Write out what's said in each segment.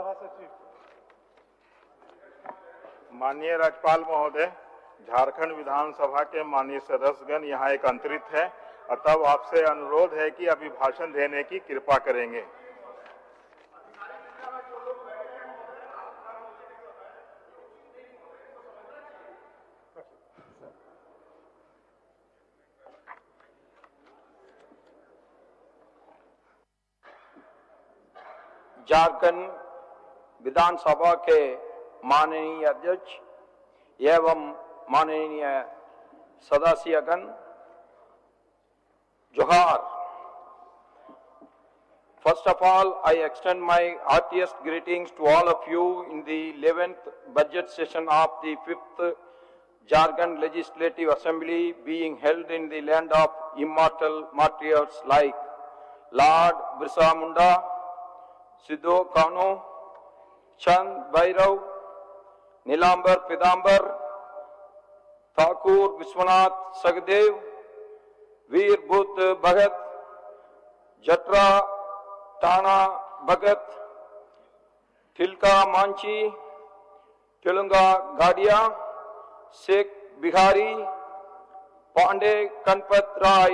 विधानसभा सचिव। माननीय राज्यपाल महोदय, झारखंड विधानसभा के माननीय सदस्यगण यहाँ एकत्रित है, अतः आपसे अनुरोध है कि अभिभाषण देने की कृपा करेंगे। झारखंड विधानसभा के माननीय अध्यक्ष एवं माननीय सदस्यगण, जोहार। First of all, I extend my heartiest greetings to all of you in the 11th budget session of the 5th Jharkhand Legislative Assembly being held in the land of immortal martyrs like Lord Birsa Munda, Sidhu Kanu, Chand Bhairav, Nilambar Pidambar, Thakur Vishwanath Sagdev, Veer Buddha Bhagat, Jatra Tana Bhagat, Tilka Manchi, Telunga Gadia, Sheikh Bihari, Pandey Kanpat Rai.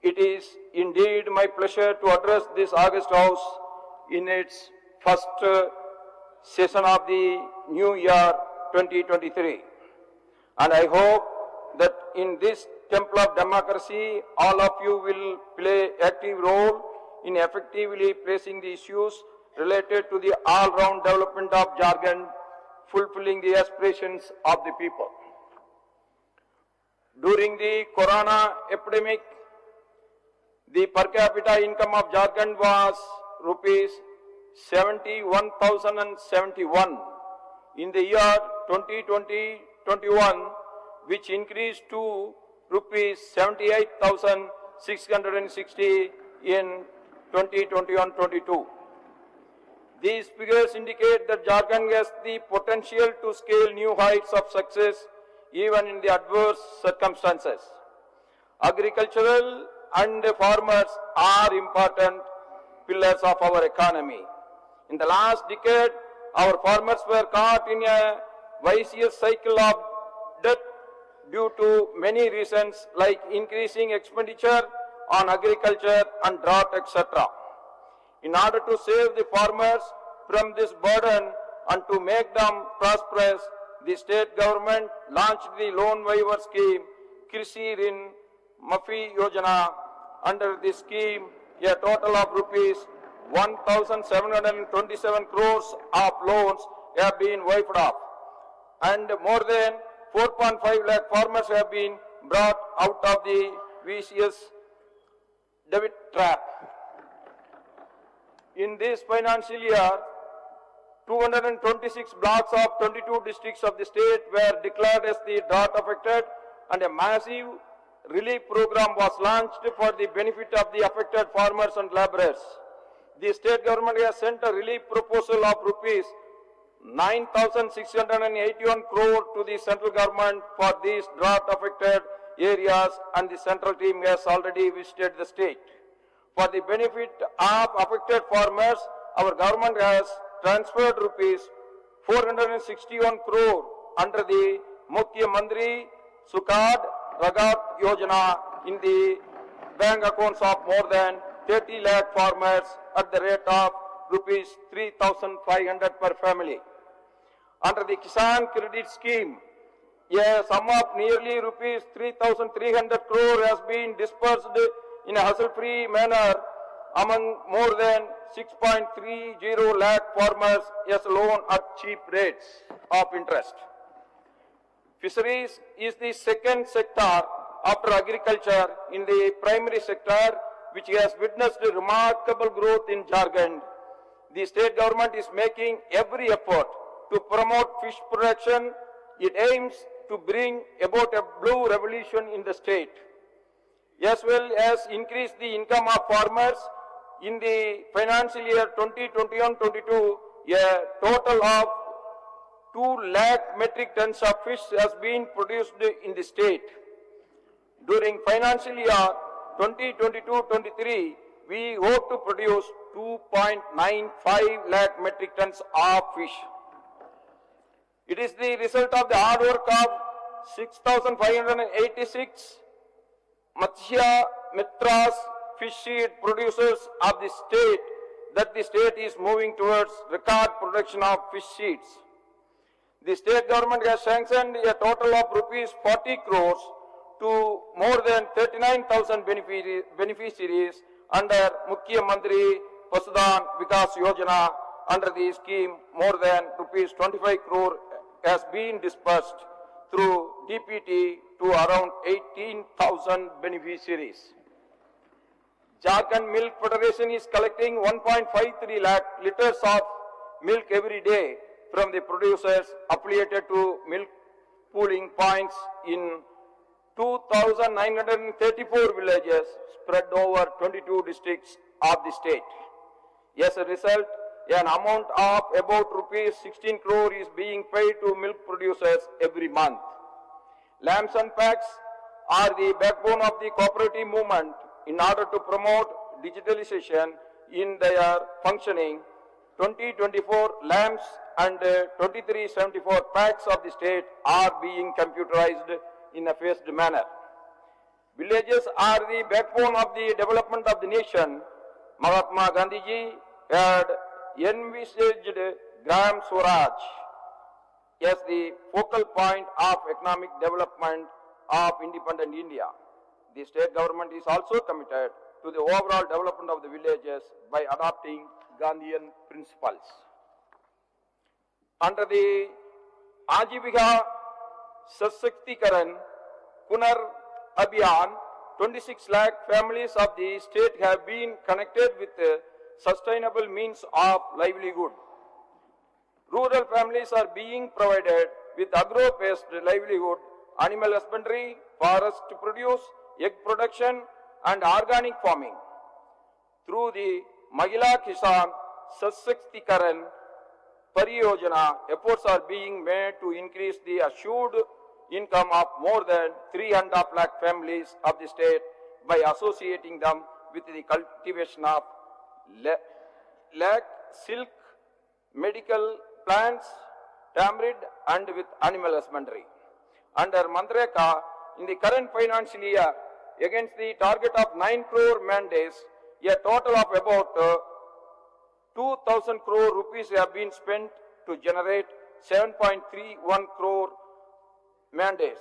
It is indeed my pleasure to address this august house in its first session of the new year 2023. And I hope that in this temple of democracy, all of you will play active role in effectively placing the issues related to the all-round development of Jharkhand, fulfilling the aspirations of the people. During the corona epidemic, the per capita income of Jharkhand was rupees 71,071 in the year 2020-21, which increased to rupees 78,660 in 2021-22. These figures indicate that Jharkhand has the potential to scale new heights of success even in the adverse circumstances. Agricultural and farmers are important pillars of our economy. In the last decade, our farmers were caught in a vicious cycle of debt due to many reasons like increasing expenditure on agriculture and drought, etc. In order to save the farmers from this burden and to make them prosperous, the state government launched the loan waiver scheme, Krishi Rin Mafi Yojana. Under this scheme, a total of rupees 1,727 crores of loans have been waived off, and more than 4.5 lakh farmers have been brought out of the vicious debt trap. In this financial year, 226 blocks of 22 districts of the state were declared as the drought affected, and a massive relief program was launched for the benefit of the affected farmers and laborers. The state government has sent a relief proposal of rupees 9,681 crore to the central government for these drought affected areas, and the central team has already visited the state. For the benefit of affected farmers, our government has transferred rupees 461 crore under the Mukhya Mantri Sukad Ragat Yojana in the bank accounts of more than 30 lakh farmers at the rate of rupees 3,500 per family. Under the Kisan Credit Scheme, a sum of nearly rupees 3,300 crore has been dispersed in a hassle-free manner among more than 6.30 lakh farmers as loan at cheap rates of interest. Fisheries is the second sector after agriculture in the primary sector, which has witnessed remarkable growth in Jharkhand. The state government is making every effort to promote fish production. It aims to bring about a blue revolution in the state, as well as increase the income of farmers. In the financial year 2021-22, a total of 2 lakh metric tons of fish has been produced in the state. During financial year 2022-23, we hope to produce 2.95 lakh metric tons of fish. It is the result of the hard work of 6,586 Matsya Mitras fish seed producers of the state that the state is moving towards record production of fish seeds. The state government has sanctioned a total of rupees 40 crores to more than 39,000 beneficiaries under Mukhya Mantri Pasudan Vikas Yojana. Under the scheme, more than rupees 25 crore has been disbursed through DPT to around 18,000 beneficiaries. Jharkhand Milk Federation is collecting 1.53 lakh liters of milk every day from the producers affiliated to milk pooling points in 2,934 villages spread over 22 districts of the state. As a result, an amount of about rupees 16 crore is being paid to milk producers every month. Lambs and packs are the backbone of the cooperative movement. In order to promote digitalization in their functioning, 2024 lambs and 2374 packs of the state are being computerized in a phased manner. Villages are the backbone of the development of the nation. Mahatma Gandhiji had envisaged Gram Swaraj as the focal point of economic development of independent India. The state government is also committed to the overall development of the villages by adopting Gandhian principles. Under the Ajivika Sasaktikaran Punar Abhiyan, 26 lakh families of the state have been connected with sustainable means of livelihood. Rural families are being provided with agro-based livelihood, animal husbandry, forest produce, egg production and organic farming. Through the Mahila Kisan Sasaktikaran Pariyojana, efforts are being made to increase the assured income of more than 3.5 lakh families of the state by associating them with the cultivation of silk, medical plants, tamarind and with animal husbandry. Under Mantreka, in the current financial year, against the target of 9 crore man-days, a total of about 2,000 crore rupees have been spent to generate 7.31 crore man-days.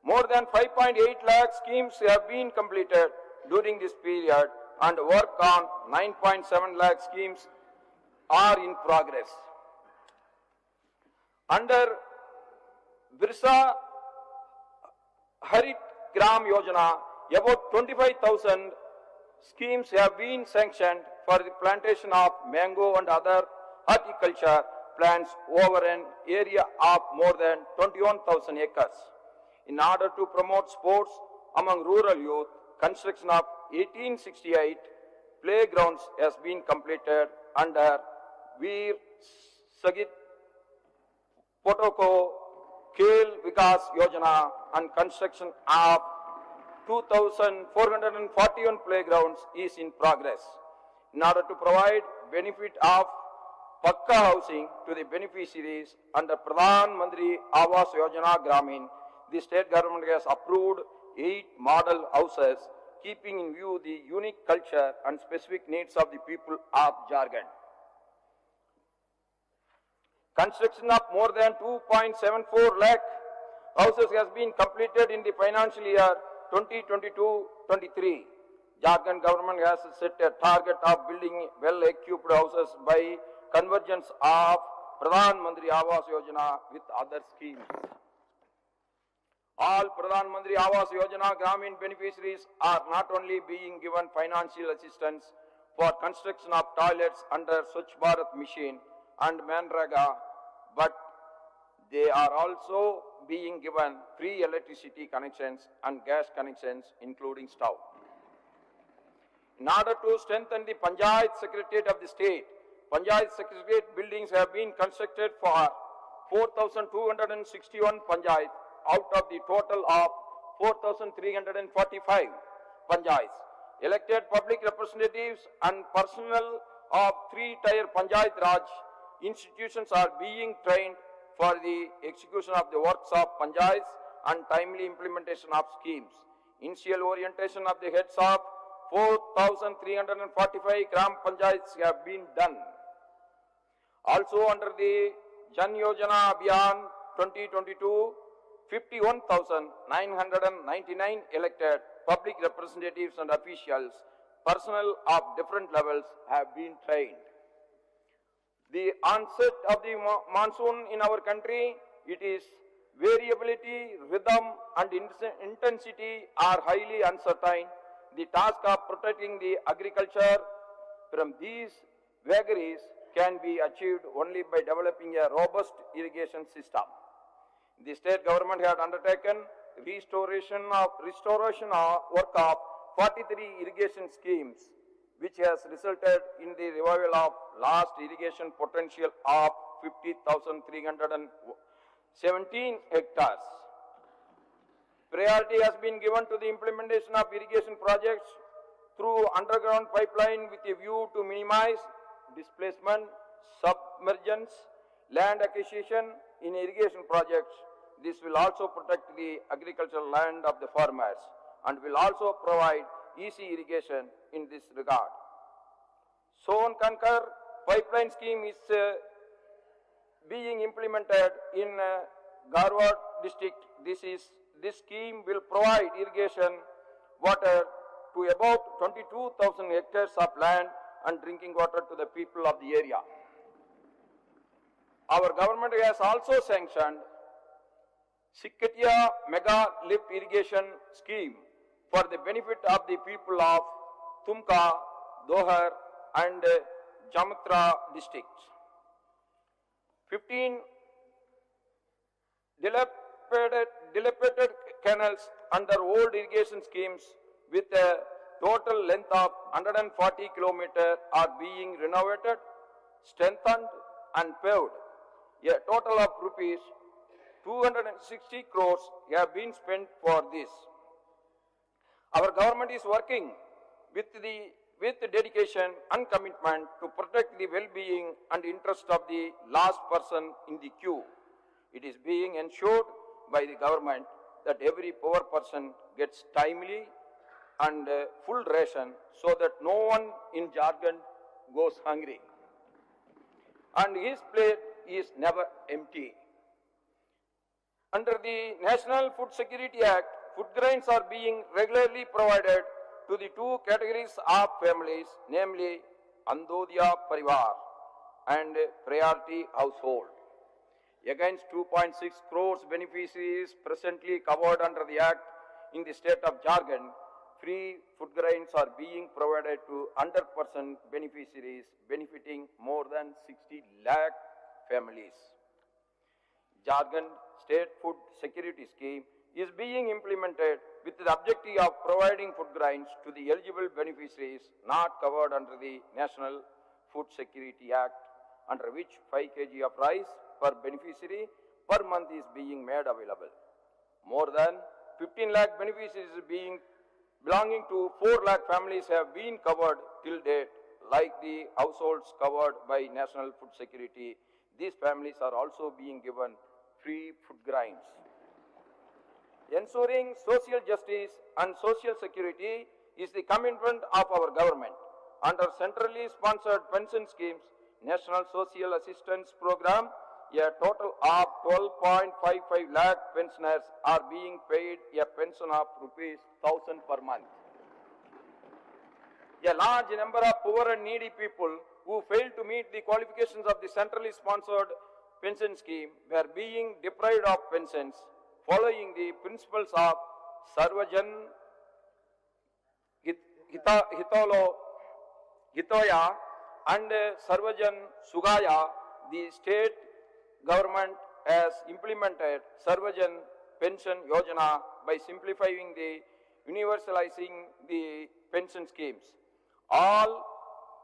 More than 5.8 lakh schemes have been completed during this period and work on 9.7 lakh schemes are in progress. Under Birsa Harit Gram Yojana, about 25,000 schemes have been sanctioned for the plantation of mango and other horticulture plants over an area of more than 21,000 acres. In order to promote sports among rural youth, construction of 1868 playgrounds has been completed under Veer Sagit Potoko Khel Vikas Yojana and construction of 2,441 playgrounds is in progress. In order to provide benefit of Pakka housing to the beneficiaries under Pradhan Mantri Awas Yojana Gramin, the state government has approved 8 model houses keeping in view the unique culture and specific needs of the people of Jharkhand. Construction of more than 2.74 lakh houses has been completed in the financial year 2022-23. Jharkhand government has set a target of building well-equipped houses by convergence of Pradhan Mantri Awas Yojana with other schemes. All Pradhan Mantri Awas Yojana Gramin beneficiaries are not only being given financial assistance for construction of toilets under Swachh Bharat Mission and Manrega, but they are also being given free electricity connections and gas connections, including stove. In order to strengthen the Panchayat Secretariat of the state, Panchayat Secretariat buildings have been constructed for 4,261 Panchayats out of the total of 4,345 Panchayats. elected public representatives and personnel of 3-tier Panchayat Raj institutions are being trained for the execution of the works of Panchayats and timely implementation of schemes. Initial orientation of the heads of 4,345 Gram Panchayats have been done. Also under the Jan Yojana Abhiyan 2022, 51,999 elected public representatives and officials, personnel of different levels have been trained. The onset of the monsoon in our country, it is variability, rhythm and intensity are highly uncertain. The task of protecting the agriculture from these vagaries can be achieved only by developing a robust irrigation system. The state government had undertaken restoration of work of 43 irrigation schemes, which has resulted in the revival of last irrigation potential of 50,317 hectares. Priority has been given to the implementation of irrigation projects through underground pipeline with a view to minimize displacement, submergence, land acquisition in irrigation projects. This will also protect the agricultural land of the farmers and will also provide easy irrigation in this regard. Soan Kankar pipeline scheme is being implemented in Garhwad district. This scheme will provide irrigation water to about 22,000 hectares of land and drinking water to the people of the area. Our government has also sanctioned Sikkatia Mega Lift Irrigation Scheme for the benefit of the people of Tumka, Dohar and Jamatra districts. 15 dilapidated canals under old irrigation schemes with a total length of 140 km are being renovated, strengthened and paved. A total of rupees 260 crores have been spent for this. Our government is working with dedication and commitment to protect the well-being and interest of the last person in the queue. It is being ensured by the government that every poor person gets timely and full ration so that no one in Jharkhand goes hungry. And his plate is never empty. Under the National Food Security Act, food grains are being regularly provided to the two categories of families, namely Andodya Parivar and Priority Household. Against 2.6 crores beneficiaries presently covered under the Act in the state of Jharkhand, free food grains are being provided to 100% beneficiaries, benefiting more than 60 lakh families. Jharkhand State Food Security Scheme is being implemented with the objective of providing food grains to the eligible beneficiaries not covered under the National Food Security Act, under which 5 kg of rice per beneficiary per month is being made available. More than 15 lakh beneficiaries belonging to 4 lakh families have been covered till date, like the households covered by National Food Security. These families are also being given free food grains. Ensuring social justice and social security is the commitment of our government. Under centrally sponsored pension schemes, National Social Assistance Program, a total of 12.55 lakh pensioners are being paid a pension of rupees 1,000 per month. A large number of poor and needy people who failed to meet the qualifications of the centrally sponsored pension scheme were being deprived of pensions following the principles of Sarvajan Hitoya and Sarvajan Sugaya. The state government has implemented Sarvajan Pension Yojana by simplifying the universalizing the pension schemes. All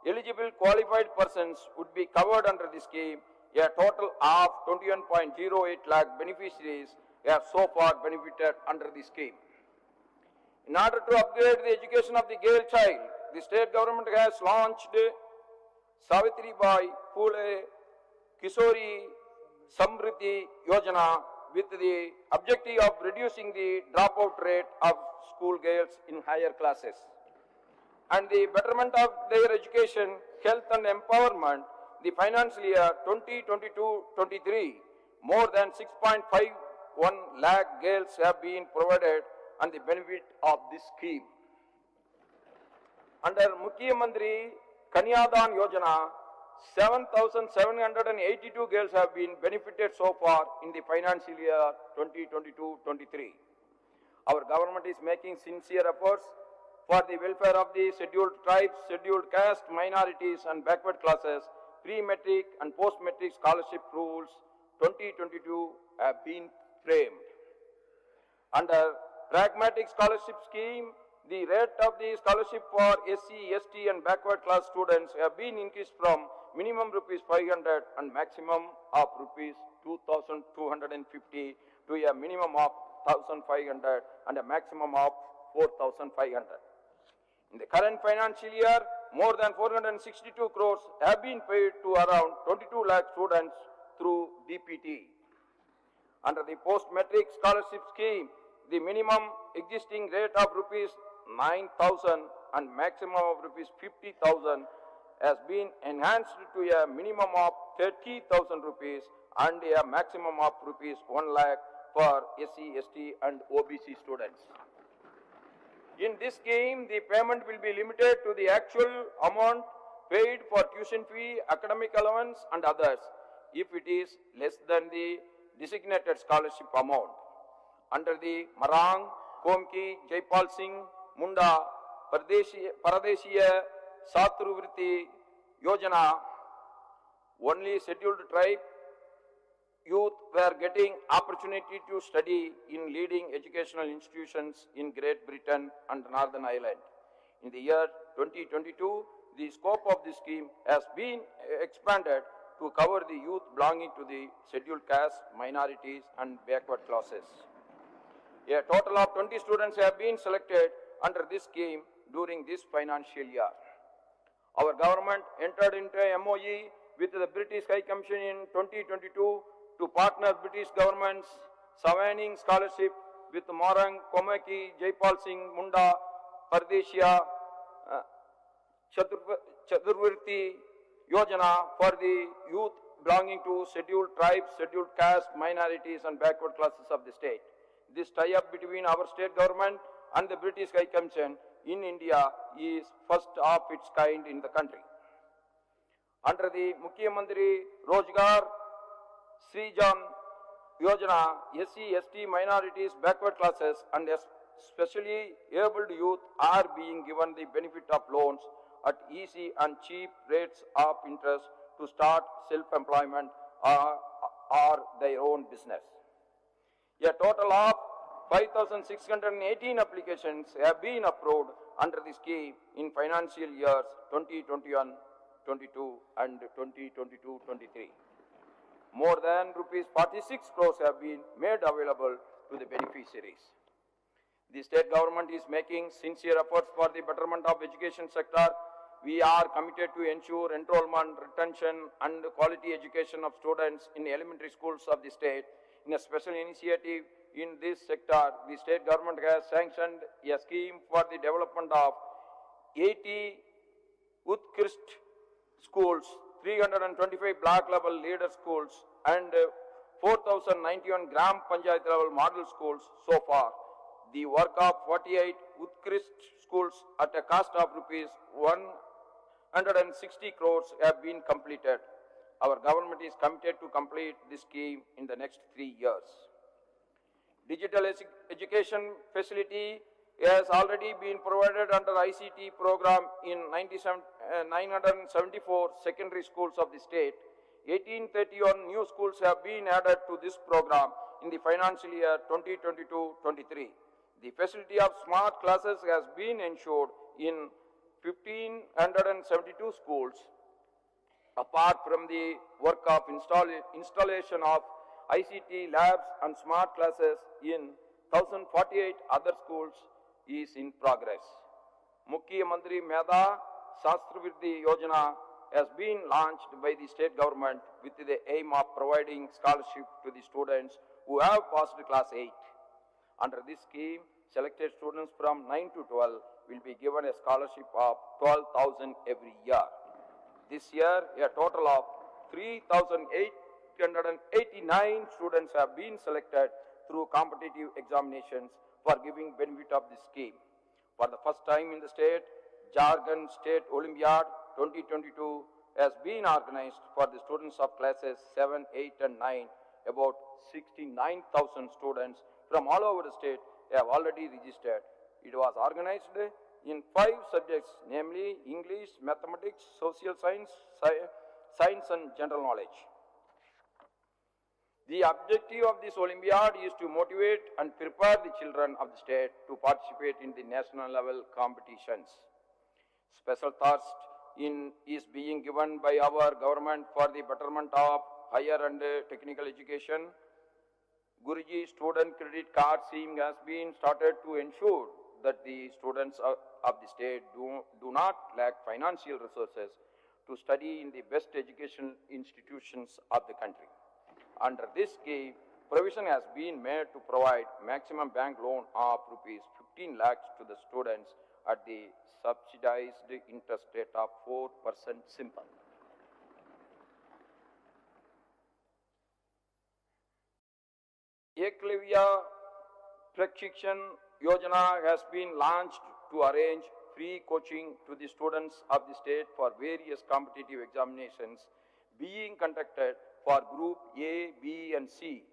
eligible qualified persons would be covered under the scheme. A total of 21.08 lakh beneficiaries have so far benefited under the scheme. In order to upgrade the education of the girl child, the state government has launched Savitribai Phule Kishori Samriddhi Yojana with the objective of reducing the dropout rate of school girls in higher classes and the betterment of their education, health and empowerment. The financial year 2022-23, more than 6.51 lakh girls have been provided on the benefit of this scheme. Under Mukhyamantri Kanyadan Yojana, 7,782 girls have been benefited so far in the financial year 2022-23. Our government is making sincere efforts for the welfare of the scheduled tribes, scheduled caste, minorities and backward classes. Pre-metric and post-metric scholarship rules 2022 have been framed. Under pragmatic scholarship scheme, the rate of the scholarship for SC, ST and backward class students have been increased from minimum rupees 500 and maximum of rupees 2,250 to a minimum of 1,500 and a maximum of 4,500. In the current financial year, more than 462 crores have been paid to around 22 lakh students through DPT. Under the post-metric scholarship scheme, the minimum existing rate of rupees 9,000 and maximum of rupees 50,000 has been enhanced to a minimum of 30,000 rupees and a maximum of rupees 1 lakh for SC, ST and OBC students. In this scheme, the payment will be limited to the actual amount paid for tuition fee, academic allowance and others if it is less than the designated scholarship amount. Under the Marang, Komki, Jaipal Singh, Munda, Paradeshiya Satruvritti Yojana, only scheduled tribe youth were getting opportunity to study in leading educational institutions in Great Britain and Northern Ireland. In the year 2022, the scope of this scheme has been expanded to cover the youth belonging to the scheduled caste, minorities and backward classes. A total of 20 students have been selected under this scheme during this financial year. Our government entered into a MOE with the British High Commission in 2022 to partner British government's Savaining Scholarship with Marang, Komaki, Jaipal Singh, Munda, Pardeshiya, Chaturvirti Yojana for the youth belonging to scheduled tribes, scheduled caste, minorities and backward classes of the state. This tie-up between our state government and the British High Commission in India is first of its kind in the country. Under the Mukhyamantri Rozgar Srijan Yojana, SC, ST, minorities, backward classes and especially abled youth are being given the benefit of loans at easy and cheap rates of interest to start self-employment or their own business. A total of 5,618 applications have been approved under the scheme in financial years 2021-22 and 2022-23. More than rupees 46 crores have been made available to the beneficiaries. The state government is making sincere efforts for the betterment of education sector. We are committed to ensure enrollment, retention and quality education of students in elementary schools of the state. In a special initiative in this sector, the state government has sanctioned a scheme for the development of 80 Utkrisht schools, 325 block level leader schools and 4,091 Gram Panchayat level model schools so far. The work of 48 Utkrisht schools at a cost of rupees 160 crores have been completed. Our government is committed to complete this scheme in the next 3 years. Digital education facility has already been provided under ICT program in 974 secondary schools of the state. 1831 new schools have been added to this program in the financial year 2022-23. The facility of smart classes has been ensured in 1,572 schools. Apart from the work of installation of ICT labs and smart classes in 1,048 other schools, is in progress. Mukhya Mantri Medha Shastravriti Yojana has been launched by the state government with the aim of providing scholarship to the students who have passed class 8. Under this scheme, selected students from 9 to 12 will be given a scholarship of 12,000 every year. This year, a total of 3,889 students have been selected through competitive examinations for giving benefit of this scheme. For the first time in the state, Jharkhand State Olympiad 2022 has been organized for the students of classes 7, 8 and 9. About 69,000 students from all over the state have already registered. It was organized in 5 subjects, namely English, Mathematics, Social Science, Science and General Knowledge. The objective of this Olympiad is to motivate and prepare the children of the state to participate in the national level competitions. Special thrust is being given by our government for the betterment of higher and technical education. Guruji Student Credit Card Scheme has been started to ensure that the students of the state do not lack financial resources to study in the best educational institutions of the country. Under this scheme, provision has been made to provide maximum bank loan of rupees 15 lakhs to the students at the subsidized interest rate of 4% simple. Eklavya Prakshikshan Yojana has been launched to arrange free coaching to the students of the state for various competitive examinations being conducted for Group A, B and C.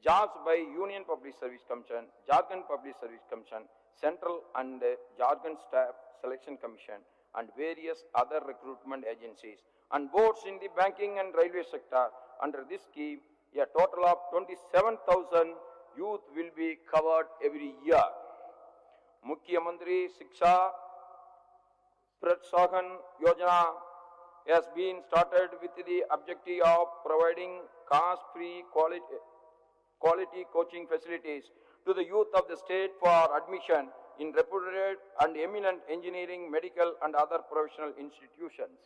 Jobs by Union Public Service Commission, Jharkhand Public Service Commission, Central and Jharkhand Staff Selection Commission and various other recruitment agencies and boards in the banking and railway sector. Under this scheme, a total of 27,000 youth will be covered every year. Mukhya Mantri Shiksha Protsahan Yojana has been started with the objective of providing cost-free quality coaching facilities to the youth of the state for admission in reputed and eminent engineering, medical and other professional institutions.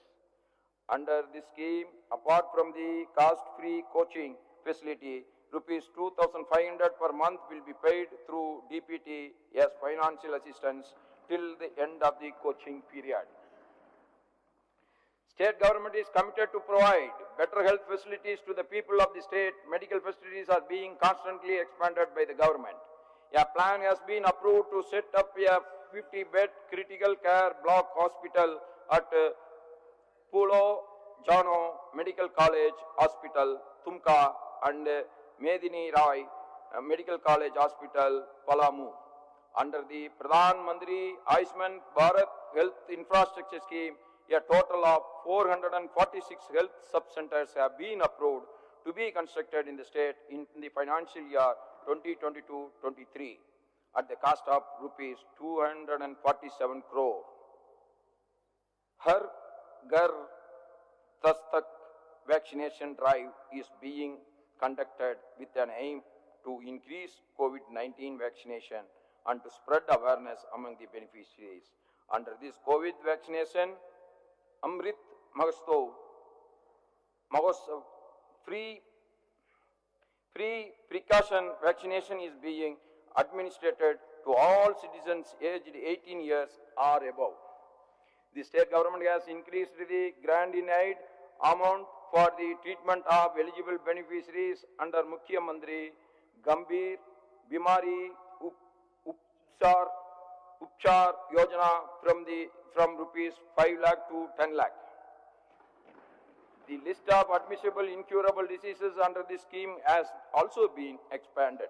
Under this scheme, apart from the cost-free coaching facility, rupees 2,500 per month will be paid through DPT as financial assistance till the end of the coaching period. State government is committed to provide better health facilities to the people of the state. Medical facilities are being constantly expanded by the government. A plan has been approved to set up a 50-bed critical care block hospital at Pulo Jano Medical College Hospital, Tumka and Medini Rai Medical College Hospital, Palamu. Under the Pradhan Mantri Ayushman Bharat Health Infrastructure Scheme, a total of 446 health sub-centers have been approved to be constructed in the state in the financial year 2022-23 at the cost of rupees 247 crore. Har Ghar Dastak vaccination drive is being conducted with an aim to increase COVID-19 vaccination and to spread awareness among the beneficiaries. Under this COVID vaccination, Amrit Mahotsav free precaution vaccination is being administered to all citizens aged 18 years or above. The state government has increased the grant in aid amount for the treatment of eligible beneficiaries under Mukhya Mantri Gambhir Bimari Upchar Yojana from rupees 5 lakh to 10 lakh. The list of admissible incurable diseases under this scheme has also been expanded.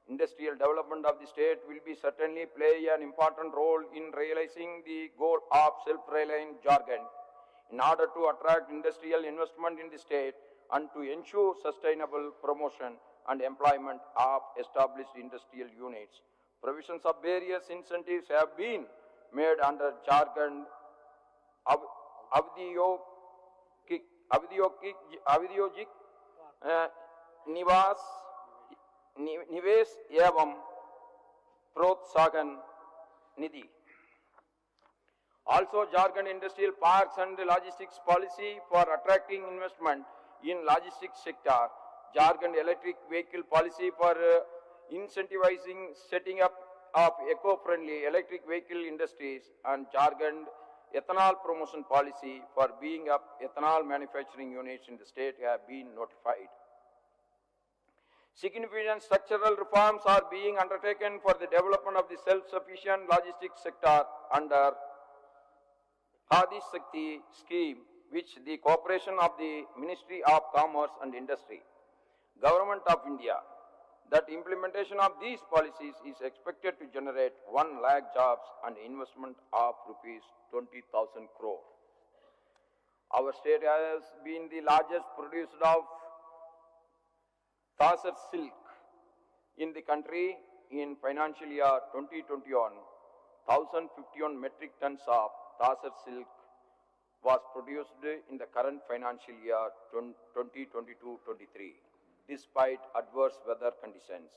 Industrial development of the state will be certainly play an important role in realizing the goal of self-reliant Jharkhand. In order to attract industrial investment in the state and to ensure sustainable promotion and employment of established industrial units, provisions of various incentives have been made under Jharkhand Avidyojik Nivesh Evam Protsahan Nidhi. Also, Jharkhand Industrial Parks and Logistics Policy for attracting investment in logistics sector, Jharkhand Electric Vehicle Policy for incentivizing setting up of eco-friendly electric vehicle industries, and Jharkhand Ethanol Promotion Policy for being up ethanol manufacturing units in the state have been notified. Significant structural reforms are being undertaken for the development of the self-sufficient logistics sector under Adi Shakti scheme, which the cooperation of the Ministry of Commerce and Industry, Government of India. That implementation of these policies is expected to generate 1 lakh jobs and investment of rupees 20,000 crore. Our state has been the largest producer of Tasar silk in the country in financial year 2021. 1,051 metric tons of Tasar silk was produced in the current financial year 2022-23, despite adverse weather conditions.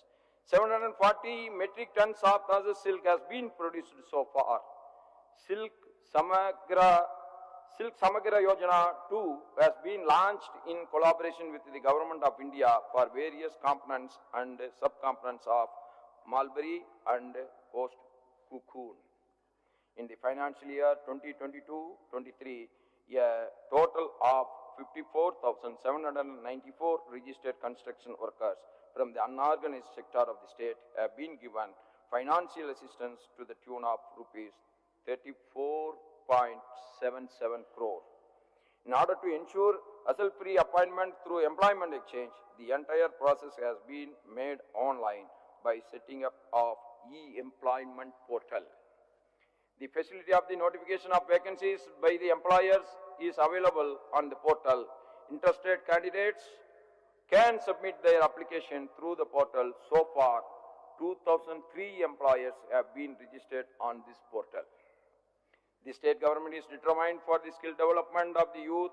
740 metric tons of Tasar silk has been produced so far. Silk Samagra Yojana 2 has been launched in collaboration with the Government of India for various components and subcomponents of mulberry and post cocoon. In the financial year 2022-23, a total of 54,794 registered construction workers from the unorganized sector of the state have been given financial assistance to the tune of rupees 34.77 crore. In order to ensure hassle-free appointment through employment exchange, the entire process has been made online by setting up of e-employment portal. The facility of the notification of vacancies by the employers is available on the portal. Interested candidates can submit their application through the portal. So far, 2,003 employers have been registered on this portal. The state government is determined for the skill development of the youth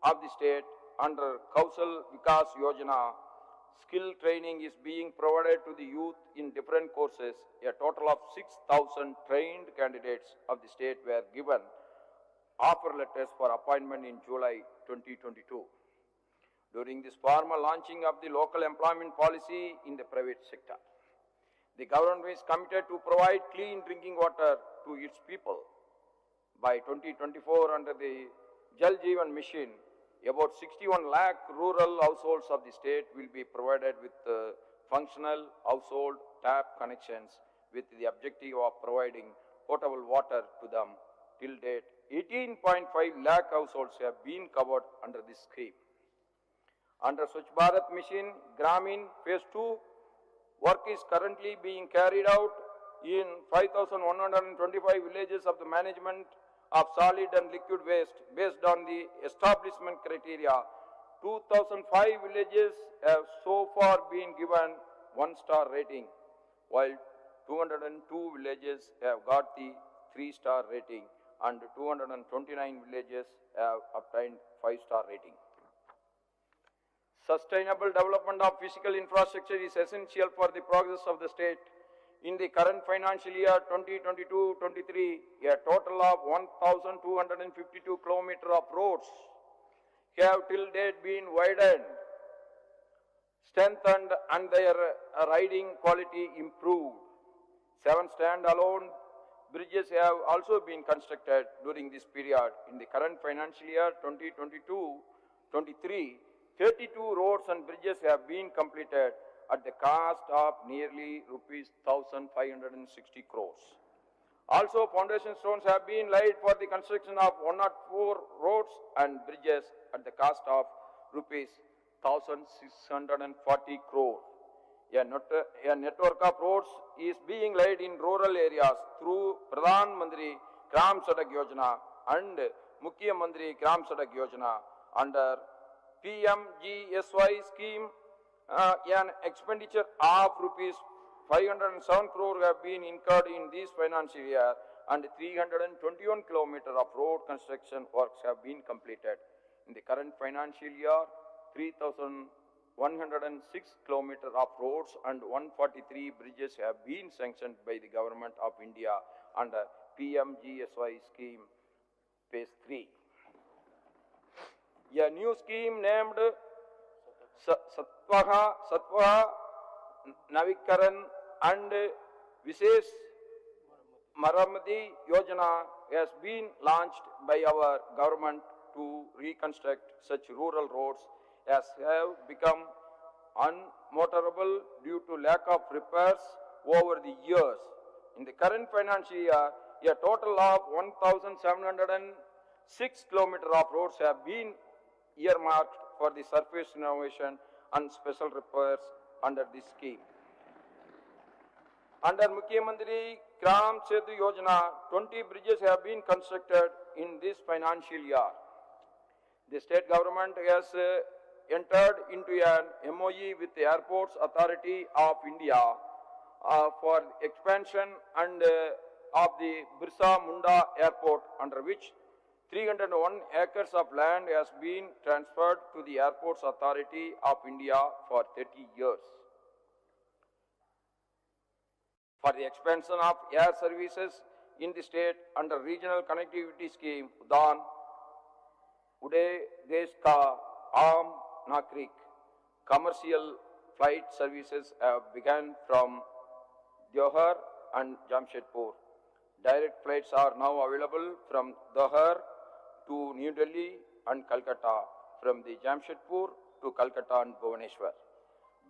of the state under Kausal Vikas Yojana. Skill training is being provided to the youth in different courses. A total of 6,000 trained candidates of the state were given offer letters for appointment in July 2022. During this formal launching of the local employment policy in the private sector, the government is committed to provide clean drinking water to its people. By 2024, under the Jal Jeevan Mission, about 61 lakh rural households of the state will be provided with functional household tap connections with the objective of providing potable water to them. Till date, 18.5 lakh households have been covered under this scheme. Under Swachh Bharat Mission, Gramin Phase 2 work is currently being carried out in 5,125 villages of the management of solid and liquid waste based on the establishment criteria. 2,005 villages have so far been given 1-star rating, while 202 villages have got the 3-star rating and 229 villages have obtained 5-star rating. Sustainable development of physical infrastructure is essential for the progress of the state. In the current financial year 2022-23, a total of 1,252 kilometers of roads have till date been widened, strengthened and their riding quality improved. 7 standalone bridges have also been constructed during this period. In the current financial year 2022-23, 32 roads and bridges have been completed at the cost of nearly rupees 1,560 crores. Also, foundation stones have been laid for the construction of 104 roads and bridges at the cost of rupees 1,640 crore. A network of roads is being laid in rural areas through Pradhan Mantri Gram Sadak Yojana and Mukhya Mantri Gram Sadak Yojana. Under PMGSY scheme, an expenditure of rupees 507 crore have been incurred in this financial year and 321 kilometers of road construction works have been completed. In the current financial year, 3,106 kilometers of roads and 143 bridges have been sanctioned by the Government of India under PMGSY scheme phase 3. A new scheme named Satvaha Navikaran and Visesh Maramati Yojana has been launched by our government to reconstruct such rural roads as have become unmotorable due to lack of repairs over the years. In the current financial year, a total of 1,706 kilometers of roads have been earmarked for the surface renovation and special repairs under this scheme. Under Mukhyamantri Gram Setu Yojana, 20 bridges have been constructed in this financial year. The state government has entered into an MOE with the Airports Authority of India for expansion and of the Birsa Munda Airport, under which 301 acres of land has been transferred to the Airports Authority of India for 30 years. For the expansion of air services in the state under Regional Connectivity Scheme, UDAN, Uday Desh Ka Aam Nakrik, commercial flight services have begun from Deoghar and Jamshedpur. Direct flights are now available from Deoghar to New Delhi and Calcutta, from the Jamshedpur to Calcutta and Bhubaneswar.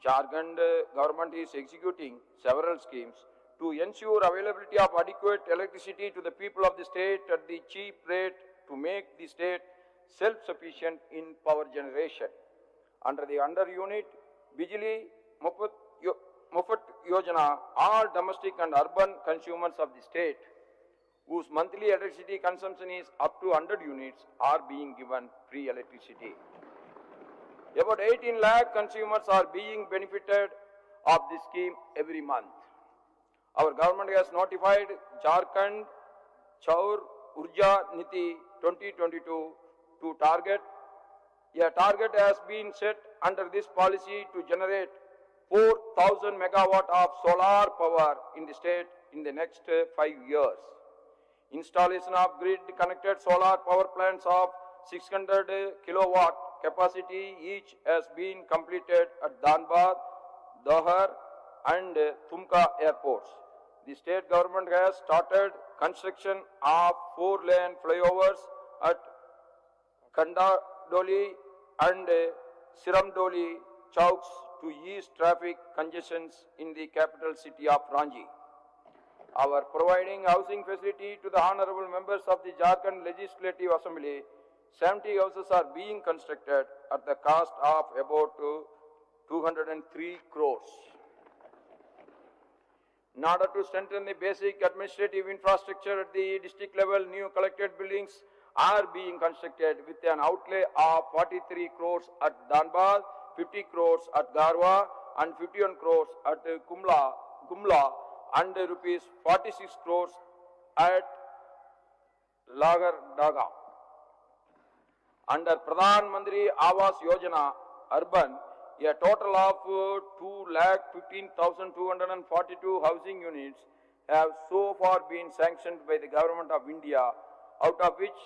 Jharkhand government is executing several schemes to ensure availability of adequate electricity to the people of the state at the cheap rate to make the state self-sufficient in power generation. Under the under-unit Bijli Mufat Yojana, all domestic and urban consumers of the state whose monthly electricity consumption is up to 100 units are being given free electricity. About 18 lakh consumers are being benefited of this scheme every month. Our government has notified Jharkhand Chaur Urja Niti 2022 to target. A target has been set under this policy to generate 4,000 megawatt of solar power in the state in the next 5 years. Installation of grid-connected solar power plants of 600 kilowatt capacity each has been completed at Dhanbad, Deoghar and Tumka airports. The state government has started construction of 4-lane flyovers at Kandadoli and Siramdoli chowks to ease traffic congestions in the capital city of Ranchi. Our providing housing facility to the honorable members of the Jharkhand Legislative Assembly, 70 houses are being constructed at the cost of about 203 crores. In order to strengthen the basic administrative infrastructure at the district level, new collected buildings are being constructed with an outlay of 43 crores at Dhanbad, 50 crores at Garhwa and 51 crores at Gumla and rupees 46 crores at Lagatar. Under Pradhan Mantri Awas Yojana Urban, a total of 2,15,242 housing units have so far been sanctioned by the Government of India, out of which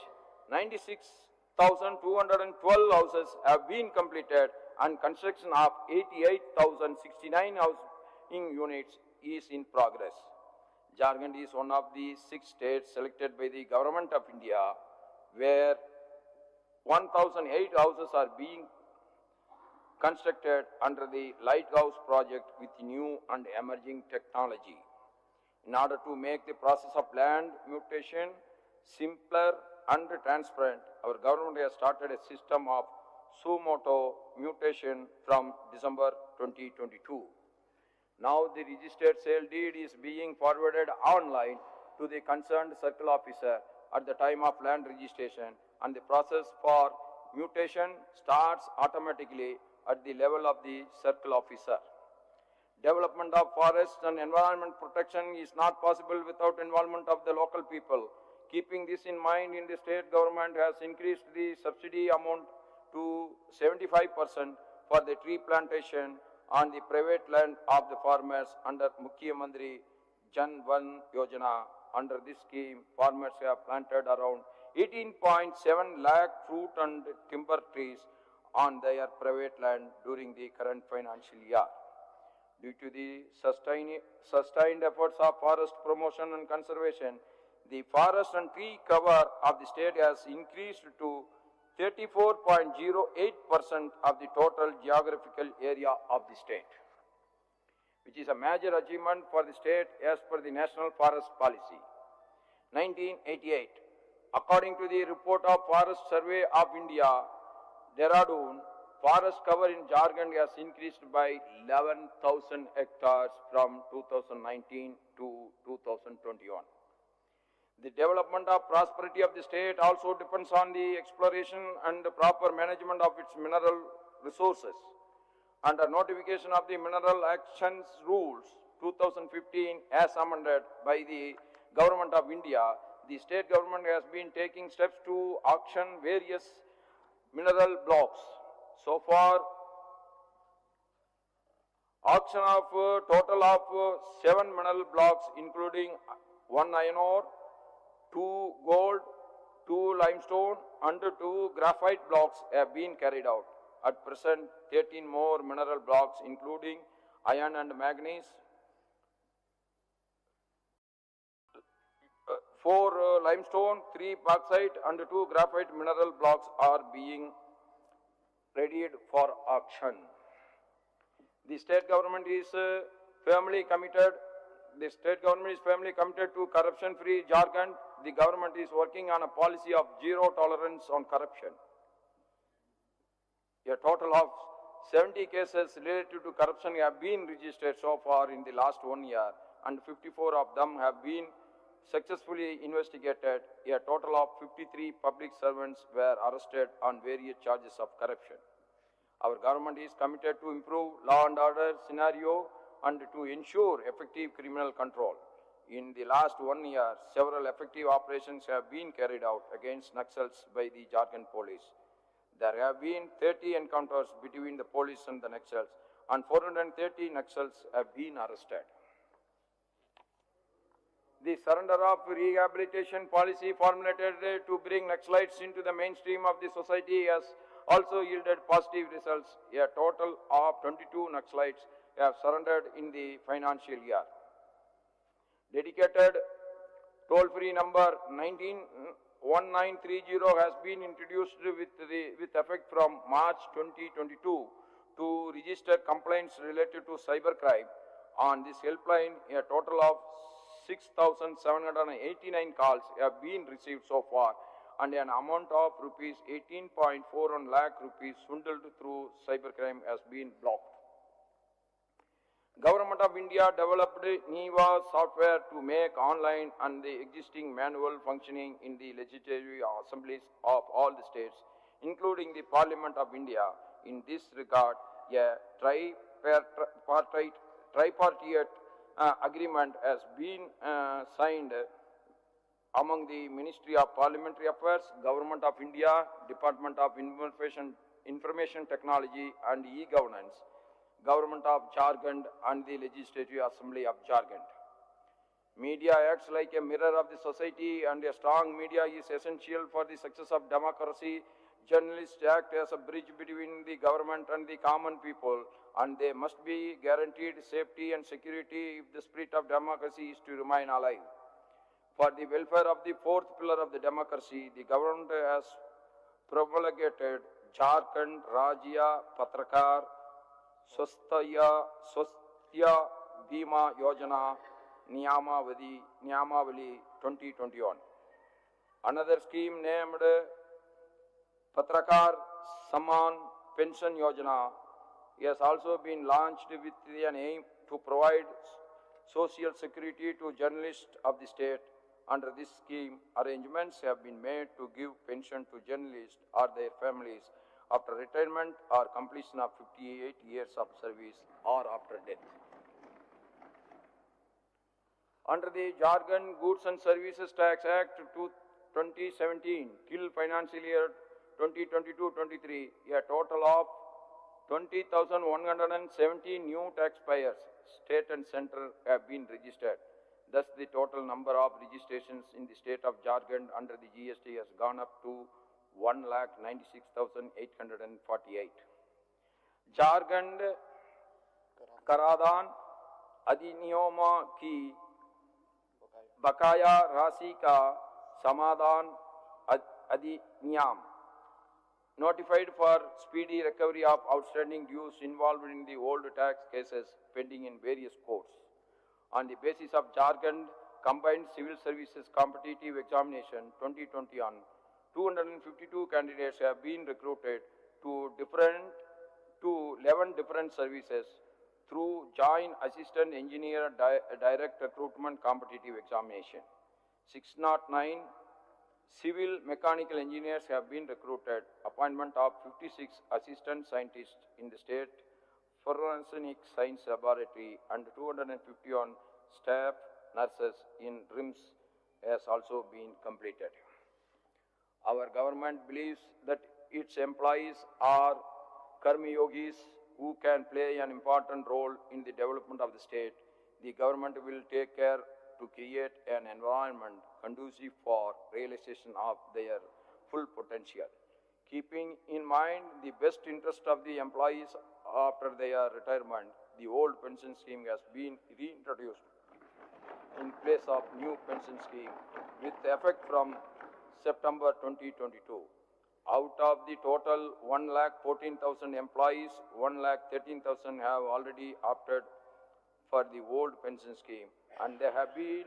96,212 houses have been completed and construction of 88,069 housing units is in progress. Jharkhand is one of the 6 states selected by the Government of India where 1,008 houses are being constructed under the Lighthouse project with new and emerging technology. In order to make the process of land mutation simpler and transparent, our government has started a system of suo mutation from December 2022. Now the registered sale deed is being forwarded online to the concerned circle officer at the time of land registration, and the process for mutation starts automatically at the level of the circle officer. Development of forests and environment protection is not possible without involvement of the local people. Keeping this in mind, in the state government has increased the subsidy amount to 75% for the tree plantation on the private land of the farmers under Mukhyamantri Jan Van Yojana Under this scheme, farmers have planted around 18.7 lakh fruit and timber trees on their private land during the current financial year. Due to the sustained efforts of forest promotion and conservation, the forest and tree cover of the state has increased to 34.08% of the total geographical area of the state, which is a major achievement for the state as per the National Forest Policy. 1988. According to the report of Forest Survey of India, Dehradun, forest cover in Jharkhand has increased by 11,000 hectares from 2019 to 2021. The development of prosperity of the state also depends on the exploration and the proper management of its mineral resources. Under notification of the Mineral Actions Rules 2015 as amended by the Government of India, the state government has been taking steps to auction various mineral blocks. So far, auction of total of 7 mineral blocks including 1 iron ore, 2 gold, 2 limestone and 2 graphite blocks have been carried out. At present, 13 more mineral blocks including iron and manganese, 4 limestone, 3 bauxite and 2 graphite mineral blocks are being readied for auction. The state government is firmly committed. The state government is firmly committed to corruption-free Jharkhand. The government is working on a policy of zero tolerance on corruption. A total of 70 cases related to corruption have been registered so far in the last 1 year, and 54 of them have been successfully investigated. A total of 53 public servants were arrested on various charges of corruption. Our government is committed to improve law and order scenario and to ensure effective criminal control. In the last 1 year, several effective operations have been carried out against Naxals by the Jharkhand police. There have been 30 encounters between the police and the Naxals, and 430 Naxals have been arrested. The surrender of rehabilitation policy formulated to bring Naxalites into the mainstream of the society has also yielded positive results. A total of 22 Naxalites have surrendered in the financial year. Dedicated toll-free number 1930 has been introduced with effect from March 2022 to register complaints related to cybercrime. On this helpline, a total of 6,789 calls have been received so far, and an amount of rupees 18.41 lakh rupees swindled through cybercrime has been blocked. Government of India developed NIVA software to make online and the existing manual functioning in the legislative assemblies of all the states, including the Parliament of India. In this regard, a tripartite agreement has been signed among the Ministry of Parliamentary Affairs, Government of India, Department of Information Technology and E-Governance, Government of Jharkhand and the Legislative Assembly of Jharkhand. Media acts like a mirror of the society, and a strong media is essential for the success of democracy. Journalists act as a bridge between the government and the common people, and they must be guaranteed safety and security if the spirit of democracy is to remain alive. For the welfare of the fourth pillar of the democracy, the government has promulgated Jharkhand Rajya Patrakar Swasthya Bima Yojana Niyamavali 2021. Another scheme named Patrakar Samman Pension Yojana has also been launched with an aim to provide social security to journalists of the state. Under this scheme, arrangements have been made to give pension to journalists or their families after retirement or completion of 58 years of service or after death. Under the Jharkhand Goods and Services Tax Act 2017 till financial year 2022-23, a total of 20,170 new taxpayers, state and central, have been registered. Thus, the total number of registrations in the state of Jharkhand under the GST has gone up to 1,96,848. Jharkhand कराधान अधिनियम की बकाया राशि का समाधान अधिनियम notified for speedy recovery of outstanding dues involved in the old tax cases pending in various courts. On the basis of Jharkhand Combined Civil Services Competitive Examination 2021, 252 candidates have been recruited to 11 different services through Joint Assistant Engineer Direct Recruitment Competitive Examination. 609 civil mechanical engineers have been recruited, appointment of 56 assistant scientists in the state forensic science laboratory and 251 staff nurses in RIMS has also been completed. Our government believes that its employees are karmyogis who can play an important role in the development of the state. The government will take care to create an environment conducive for realization of their full potential. Keeping in mind the best interest of the employees after their retirement, the old pension scheme has been reintroduced in place of new pension scheme with effect from September 2022. Out of the total 1,14,000 employees, 1,13,000 have already opted for the old pension scheme, and they have been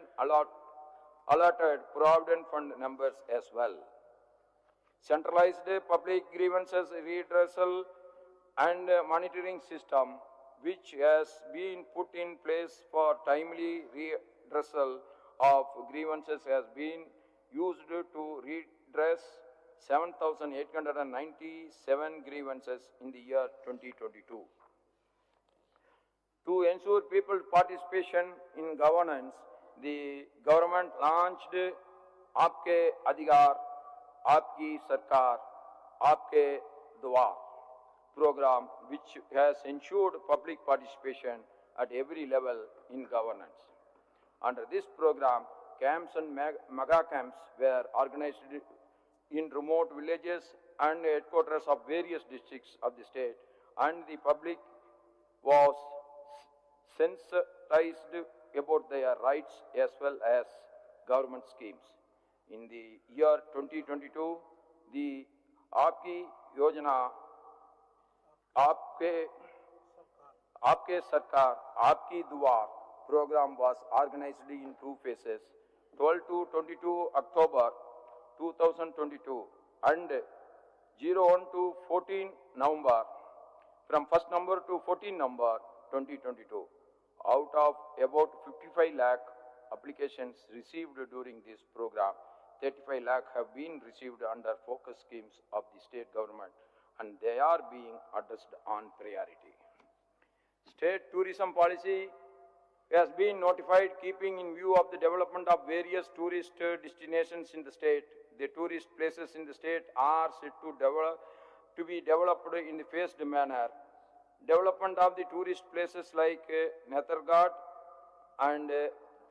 allotted provident fund numbers as well. Centralized public grievances redressal and monitoring system, which has been put in place for timely redressal of grievances, has been used to redress 7,897 grievances in the year 2022. To ensure people's participation in governance, the government launched Aapke Adhikar, Aapki Sarkar, Aapke Dwar program, which has ensured public participation at every level in governance. Under this program, camps and mega camps were organized in remote villages and headquarters of various districts of the state, and the public was sensitized about their rights as well as government schemes. In the year 2022, the Aapki Yojana, Aapke Sarkar, Aapki Dwar program was organized in two phases, 12 to 22 October 2022 and 01 to 14 November, from 1st November to 14 November 2022. Out of about 55 lakh applications received during this program, 35 lakh have been received under focus schemes of the state government, and they are being addressed on priority. State tourism policy has been notified keeping in view of the development of various tourist destinations in the state. The tourist places in the state are set to be developed in the phased manner. Development of the tourist places like Netherghat and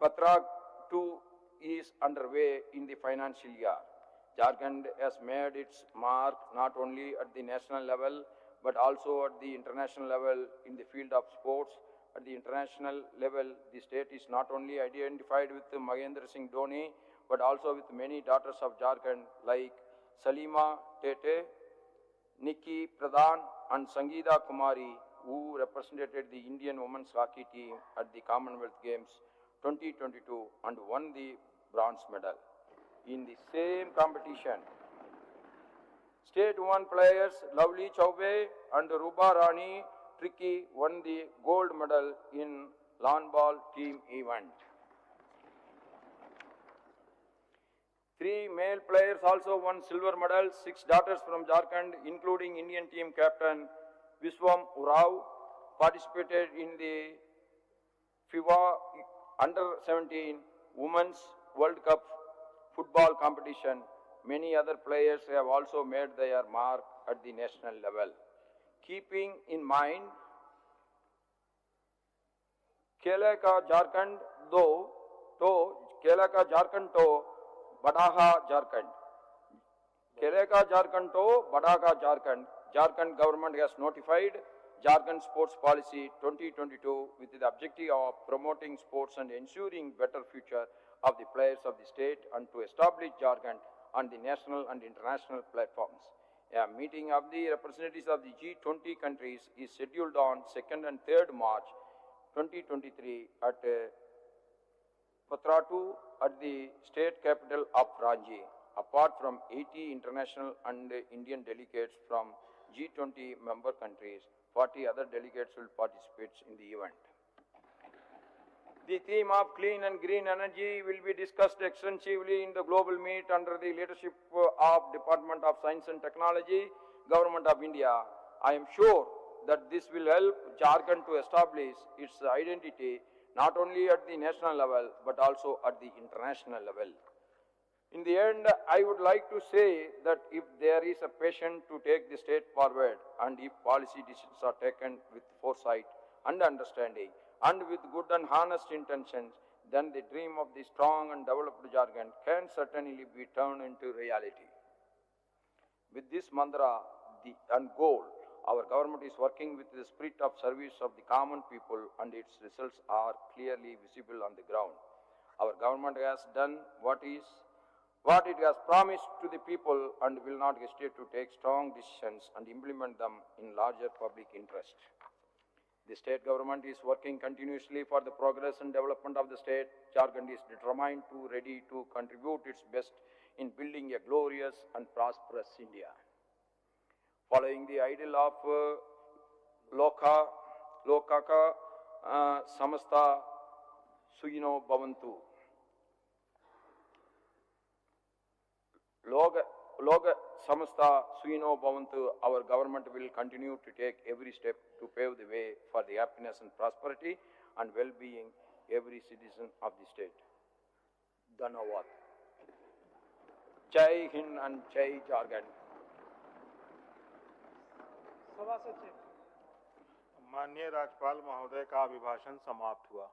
Patrag 2 is underway in the financial year. Jharkhand has made its mark not only at the national level but also at the international level in the field of sports. At the international level, the state is not only identified with Mahendra Singh Dhoni but also with many daughters of Jharkhand like Salima Tete, Nikki Pradhan and Sangeeta Kumari, who represented the Indian women's hockey team at the Commonwealth Games 2022 and won the bronze medal. In the same competition, state women players Lovely Chaube and Ruba Rani Tricky won the gold medal in lawn ball team event. 3 male players also won silver medals. 6 daughters from Jharkhand, including Indian team captain Vishwam Urao, participated in the FIBA Under-17 Women's World Cup football competition. Many other players have also made their mark at the national level. Keeping in mind Khele Ka Jharkhand, though to Kela ka Jharkhand to Badaha Jharkhand. Kela ka Jharkhand to Badaha Jharkhand. Jharkhand government has notified Jharkhand Sports Policy 2022 with the objective of promoting sports and ensuring better future of the players of the state and to establish Jharkhand on the national and international platforms. A meeting of the representatives of the G20 countries is scheduled on 2nd and 3rd March 2023 at Patratu at the state capital of Ranchi. Apart from 80 international and Indian delegates from G20 member countries, 40 other delegates will participate in the event. The theme of clean and green energy will be discussed extensively in the global meet under the leadership of Department of Science and Technology, Government of India. I am sure that this will help Jharkhand to establish its identity not only at the national level but also at the international level. In the end, I would like to say that if there is a passion to take the state forward and if policy decisions are taken with foresight and understanding and with good and honest intentions, then the dream of the strong and developed Jharkhand can certainly be turned into reality. With this mantra and goal, our government is working with the spirit of service of the common people and its results are clearly visible on the ground. Our government has done what it has promised to the people and will not hesitate to take strong decisions and implement them in larger public interest. The state government is working continuously for the progress and development of the state. Jharkhand is determined to ready to contribute its best in building a glorious and prosperous India. Following the ideal of Lokaka Samasta Sugino Bhavantu. Loga Samasta Suino Bhavantu, our government will continue to take every step to pave the way for the happiness and prosperity and well-being every citizen of the state. Dhanawad. Jai Hind and Jai Jharkhand. माननीय राज्यपाल महोदय का अभिभाषण समाप्त हुआ।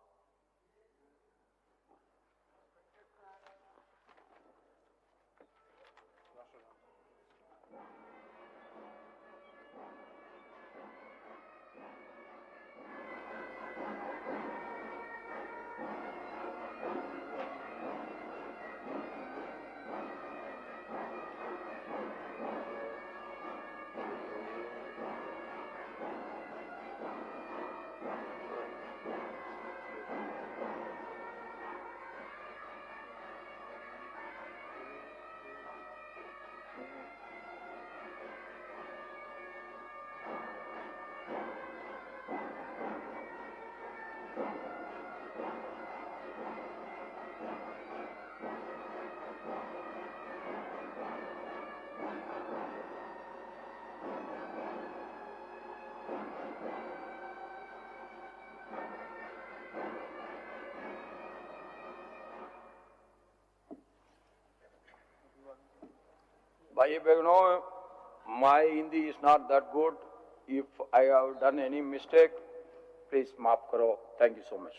Bhai Begno, my Hindi is not that good. If I have done any mistake, please maaf karo. Thank you so much.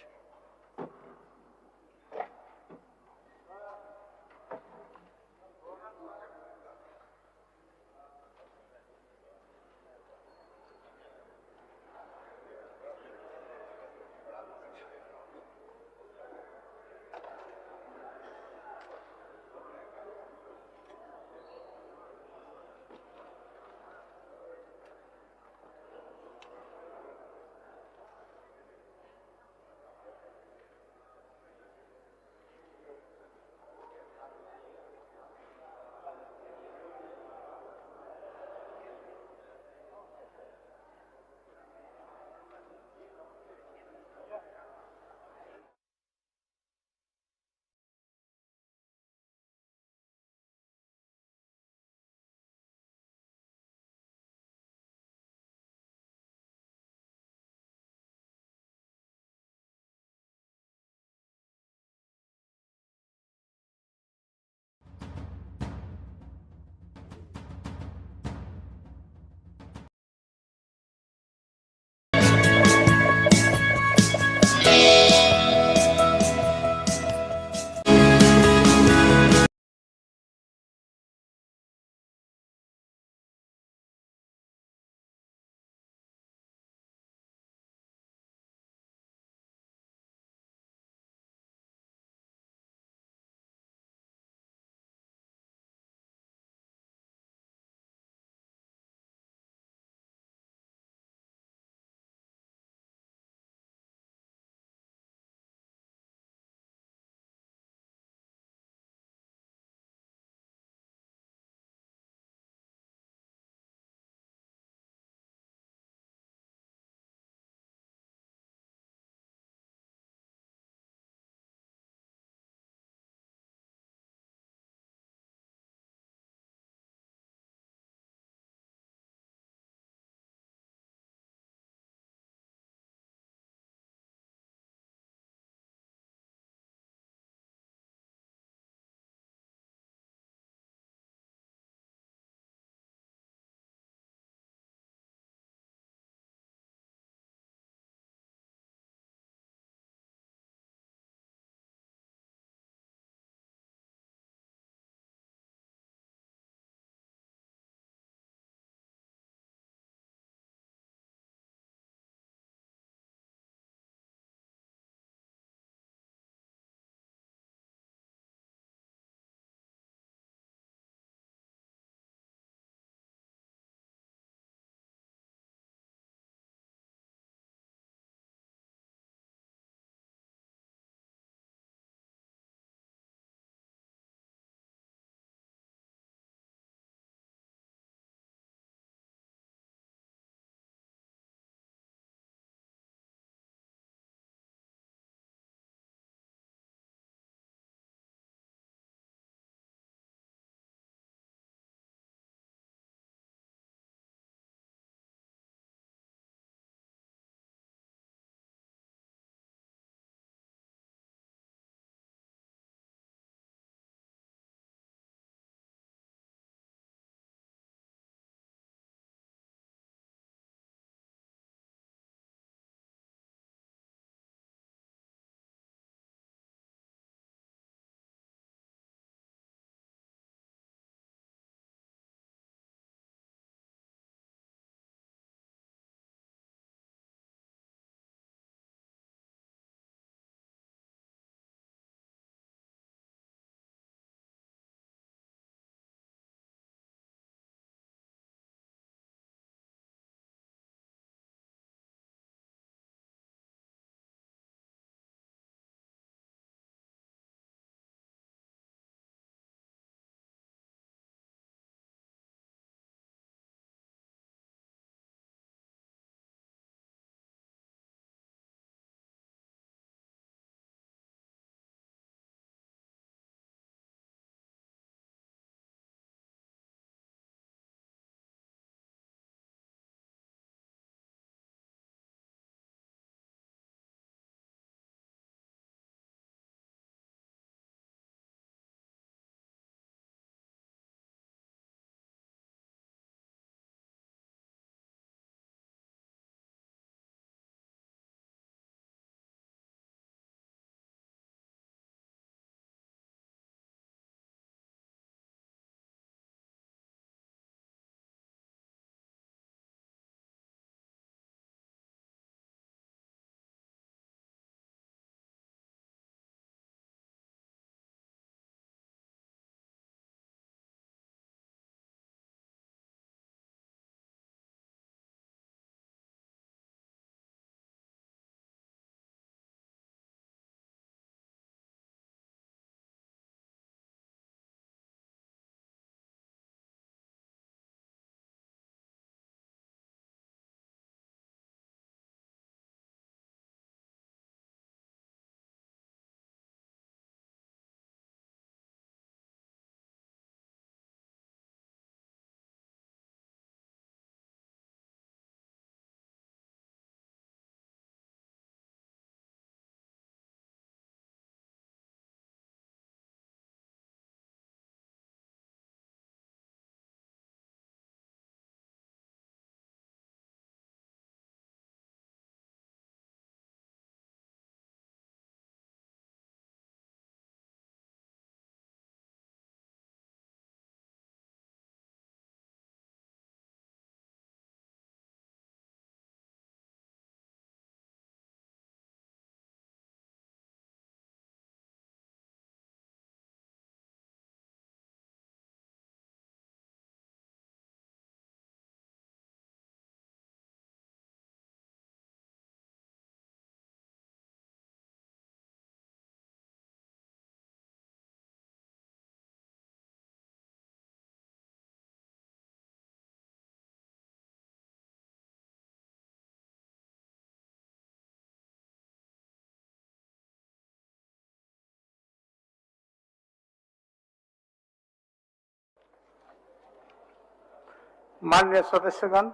माननीय सदस्यगण,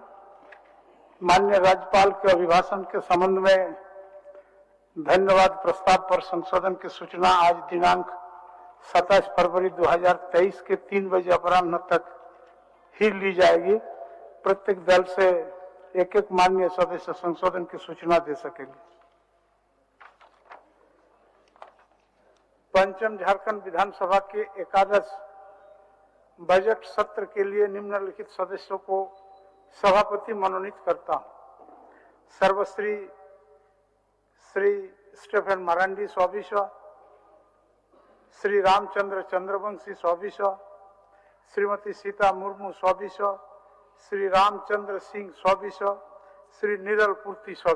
माननीय राज्यपाल के अभिभाषण के संबंध में धन्यवाद प्रस्ताव पर संशोधन की सूचना आज दिनांक 27 फरवरी 2023 के 3 बजे अपराह्न तक ही ली जाएगी। प्रत्येक दल से एक एक माननीय सदस्य संशोधन की सूचना दे सकेंगे। पंचम झारखंड विधानसभा के एकादश बजट सत्र के लिए निम्नलिखित सदस्यों को सभापति मनोनीत करता हूं। सर्वश्री श्री स्टेफन मारांडी 100, श्री रामचंद्र चंद्रवंशी 100, श्रीमती सीता मुर्मू 100, श्री रामचंद्र सिंह 100, श्री नीरल पूर्ति 100।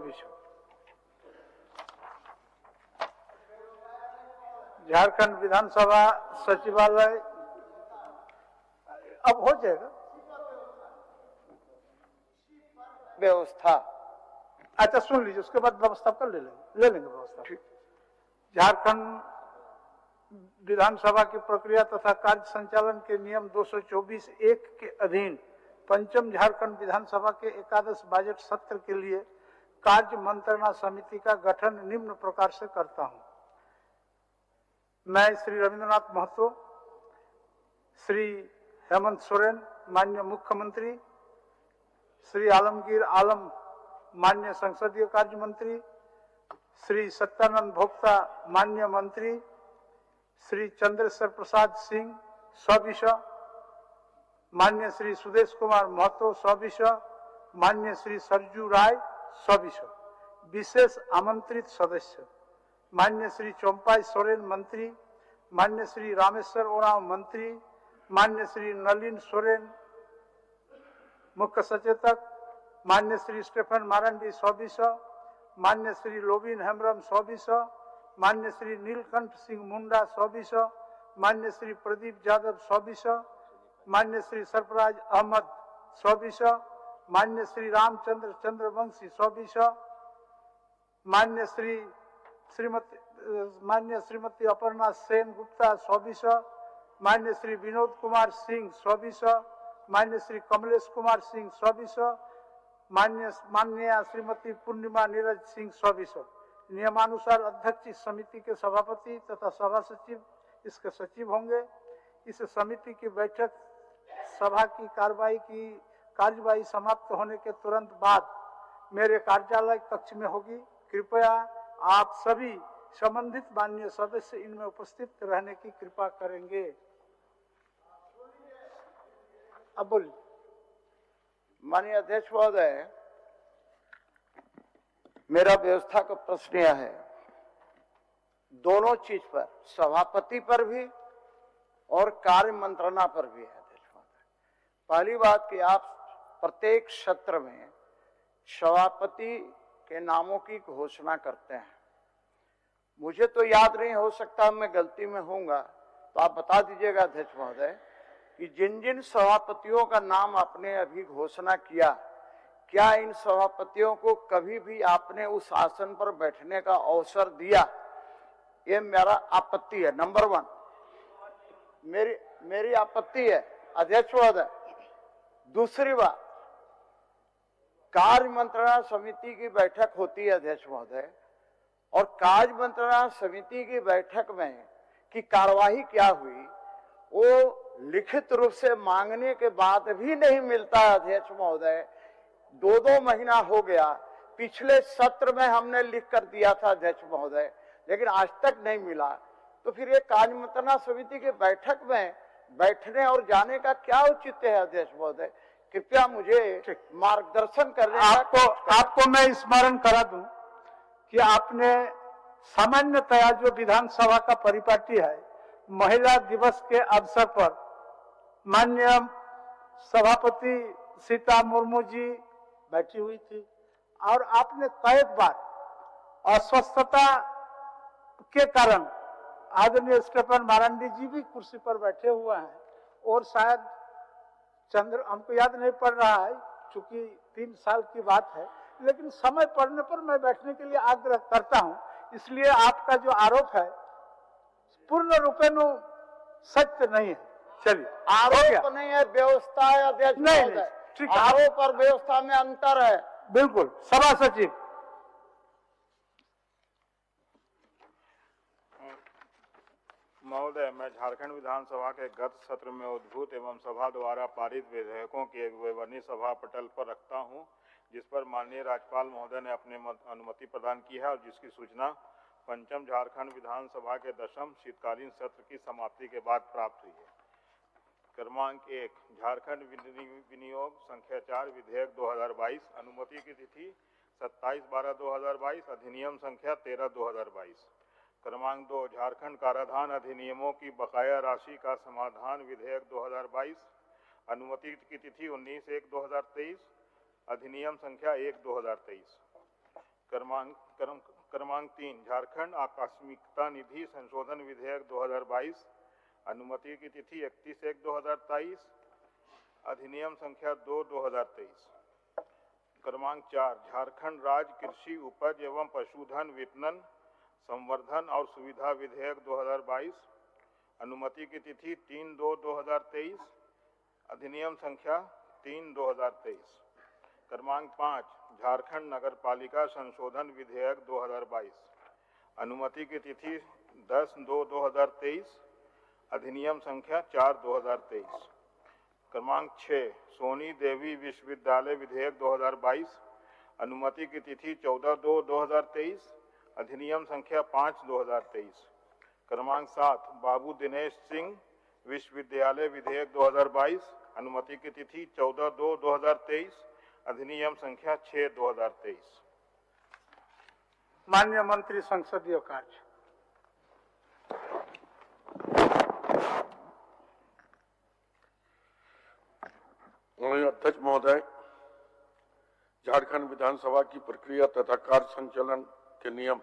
झारखंड विधानसभा सचिवालय अब हो जाएगा व्यवस्था। अच्छा सुन लीजिए, उसके बाद व्यवस्था कर ले लेंगे व्यवस्था। ठीक। झारखंड विधानसभा की प्रक्रिया तथा कार्य संचालन के नियम 224(1) के अधीन पंचम झारखंड विधानसभा के एकादश बजट सत्र के लिए कार्य मंत्रणा समिति का गठन निम्न प्रकार से करता हूं। मैं श्री रविंद्रनाथ महतो, श्री हेमंत सोरेन माननीय मुख्यमंत्री, श्री आलमगीर आलम माननीय संसदीय कार्य मंत्री, श्री सत्यानंद भोक्ता माननीय मंत्री, श्री चंद्रेश्वर प्रसाद सिंह 100, माननीय श्री सुदेश कुमार महतो 100, माननीय श्री सरजू राय 100, विशेष आमंत्रित सदस्य माननीय श्री चोम्पाई सोरेन मंत्री, माननीय श्री रामेश्वर ओराव मंत्री, माननीय श्री नलिन सोरेन मुख्य सचेतक, माननीय श्री स्टेफन मारांडी 100, माननीय श्री लोबिन हेम्ब्रम 100, माननीय श्री नीलकंठ सिंह मुंडा 100, माननीय श्री प्रदीप यादव 100, माननीय श्री सरफराज अहमद 100, माननीय श्री रामचंद्र चंद्रवंशी 100, माननीय श्रीमती अपर्णा सेन गुप्ता 100, माननीय श्री विनोद कुमार सिंह 100, माननीय श्री कमलेश कुमार सिंह 100, माननीय श्रीमती पूर्णिमा नीरज सिंह 100। नियमानुसार अध्यक्ष इस समिति के सभापति तथा सभा सचिव इसके सचिव होंगे। इस समिति की बैठक सभा की कार्यवाही समाप्त होने के तुरंत बाद मेरे कार्यालय कक्ष में होगी। कृपया आप सभी संबंधित माननीय सदस्य इनमें उपस्थित रहने की कृपा करेंगे। अब बोलिए। माननीय अध्यक्ष महोदय, मेरा व्यवस्था का प्रश्न यह है, दोनों चीज पर, सभापति पर भी और कार्य मंत्रणा पर भी है। अध्यक्ष महोदय, पहली बात कि आप प्रत्येक सत्र में सभापति के नामों की घोषणा करते हैं। मुझे तो याद नहीं, हो सकता मैं गलती में होऊंगा, तो आप बता दीजिएगा अध्यक्ष महोदय कि जिन जिन सभापतियों का नाम आपने अभी घोषणा किया, क्या इन सभापतियों को कभी भी आपने उस आसन पर बैठने का अवसर दिया? ये मेरा आपत्ति है। नंबर 1 मेरी आपत्ति है अध्यक्ष महोदय। दूसरी बात, कार्य मंत्रणा समिति की बैठक होती है अध्यक्ष महोदय, और कार्य मंत्रणा समिति की बैठक में की कार्यवाही क्या हुई वो लिखित रूप से मांगने के बाद भी नहीं मिलता है अध्यक्ष महोदय। 2 महीना हो गया, पिछले सत्र में हमने लिख कर दिया था अध्यक्ष महोदय, लेकिन आज तक नहीं मिला। तो फिर ये कार्य मंत्रणा समिति के बैठक में बैठने और जाने का क्या औचित्य है अध्यक्ष महोदय? कृपया मुझे मार्गदर्शन करने आपको मैं स्मरण करा दूं कि आपने सामान्यतया जो विधानसभा का परिपाटी है, महिला दिवस के अवसर पर माननीय सभापति सीता मुर्मू जी बैठी हुई थी और आपने कई बार अस्वस्थता के कारण आदरणीय स्टेफन मारांडी जी भी कुर्सी पर बैठे हुए हैं और शायद हमको याद नहीं पड़ रहा है चूंकि 3 साल की बात है, लेकिन समय पड़ने पर मैं बैठने के लिए आग्रह करता हूं। इसलिए आपका जो आरोप है पूर्ण रूपेण सत्य नहीं है। चलिए, आरोप नहीं है, व्यवस्था है अध्यक्ष महोदय। ठीक आरोप और व्यवस्था में अंतर है। बिल्कुल। सभा सचिव। महोदय, मैं झारखंड विधानसभा के गत सत्र में उद्भूत एवं सभा द्वारा पारित विधेयकों की एक विवरणी सभा पटल पर रखता हूं, जिस पर माननीय राज्यपाल महोदय ने अपनी अनुमति प्रदान की है और जिसकी सूचना पंचम झारखंड विधानसभा के 10वें शीतकालीन सत्र की समाप्ति के बाद प्राप्त हुई है। क्रमांक 1, झारखंड विनियोग संख्या 4 विधेयक 2022, अनुमति की तिथि 27/12/2022, अधिनियम संख्या 13/2022। क्रमांक 2, झारखंड कराधान अधिनियमों की बकाया राशि का समाधान विधेयक 2022, अनुमति की तिथि 19/1/2023, अधिनियम संख्या 1/2023। क्रमांक 3, झारखंड आकस्मिकता निधि संशोधन विधेयक 2022, अनुमति की तिथि 31/1/2023, अधिनियम संख्या 2/2023। क्रमांक 4, झारखंड राज्य कृषि उपज एवं पशुधन विपणन संवर्धन और सुविधा विधेयक 2022, अनुमति की तिथि 3/2/2023, अधिनियम संख्या 3/2023। क्रमांक 5, झारखंड नगरपालिका संशोधन विधेयक 2022, अनुमति की तिथि 10/2/2023, अधिनियम संख्या 4/2023। क्रमांक 6, सोनी देवी विश्वविद्यालय विधेयक 2022, अनुमति की तिथि 14/2/2023, अधिनियम संख्या 5/2023। क्रमांक 7, बाबू दिनेश सिंह विश्वविद्यालय विधेयक 2022, अनुमति की तिथि 14/2/2023, अधिनियम संख्या 6/2023। माननीय मंत्री संसदीय कार्य। माननीय अध्यक्ष महोदय, झारखंड विधानसभा की प्रक्रिया तथा कार्य संचालन के नियम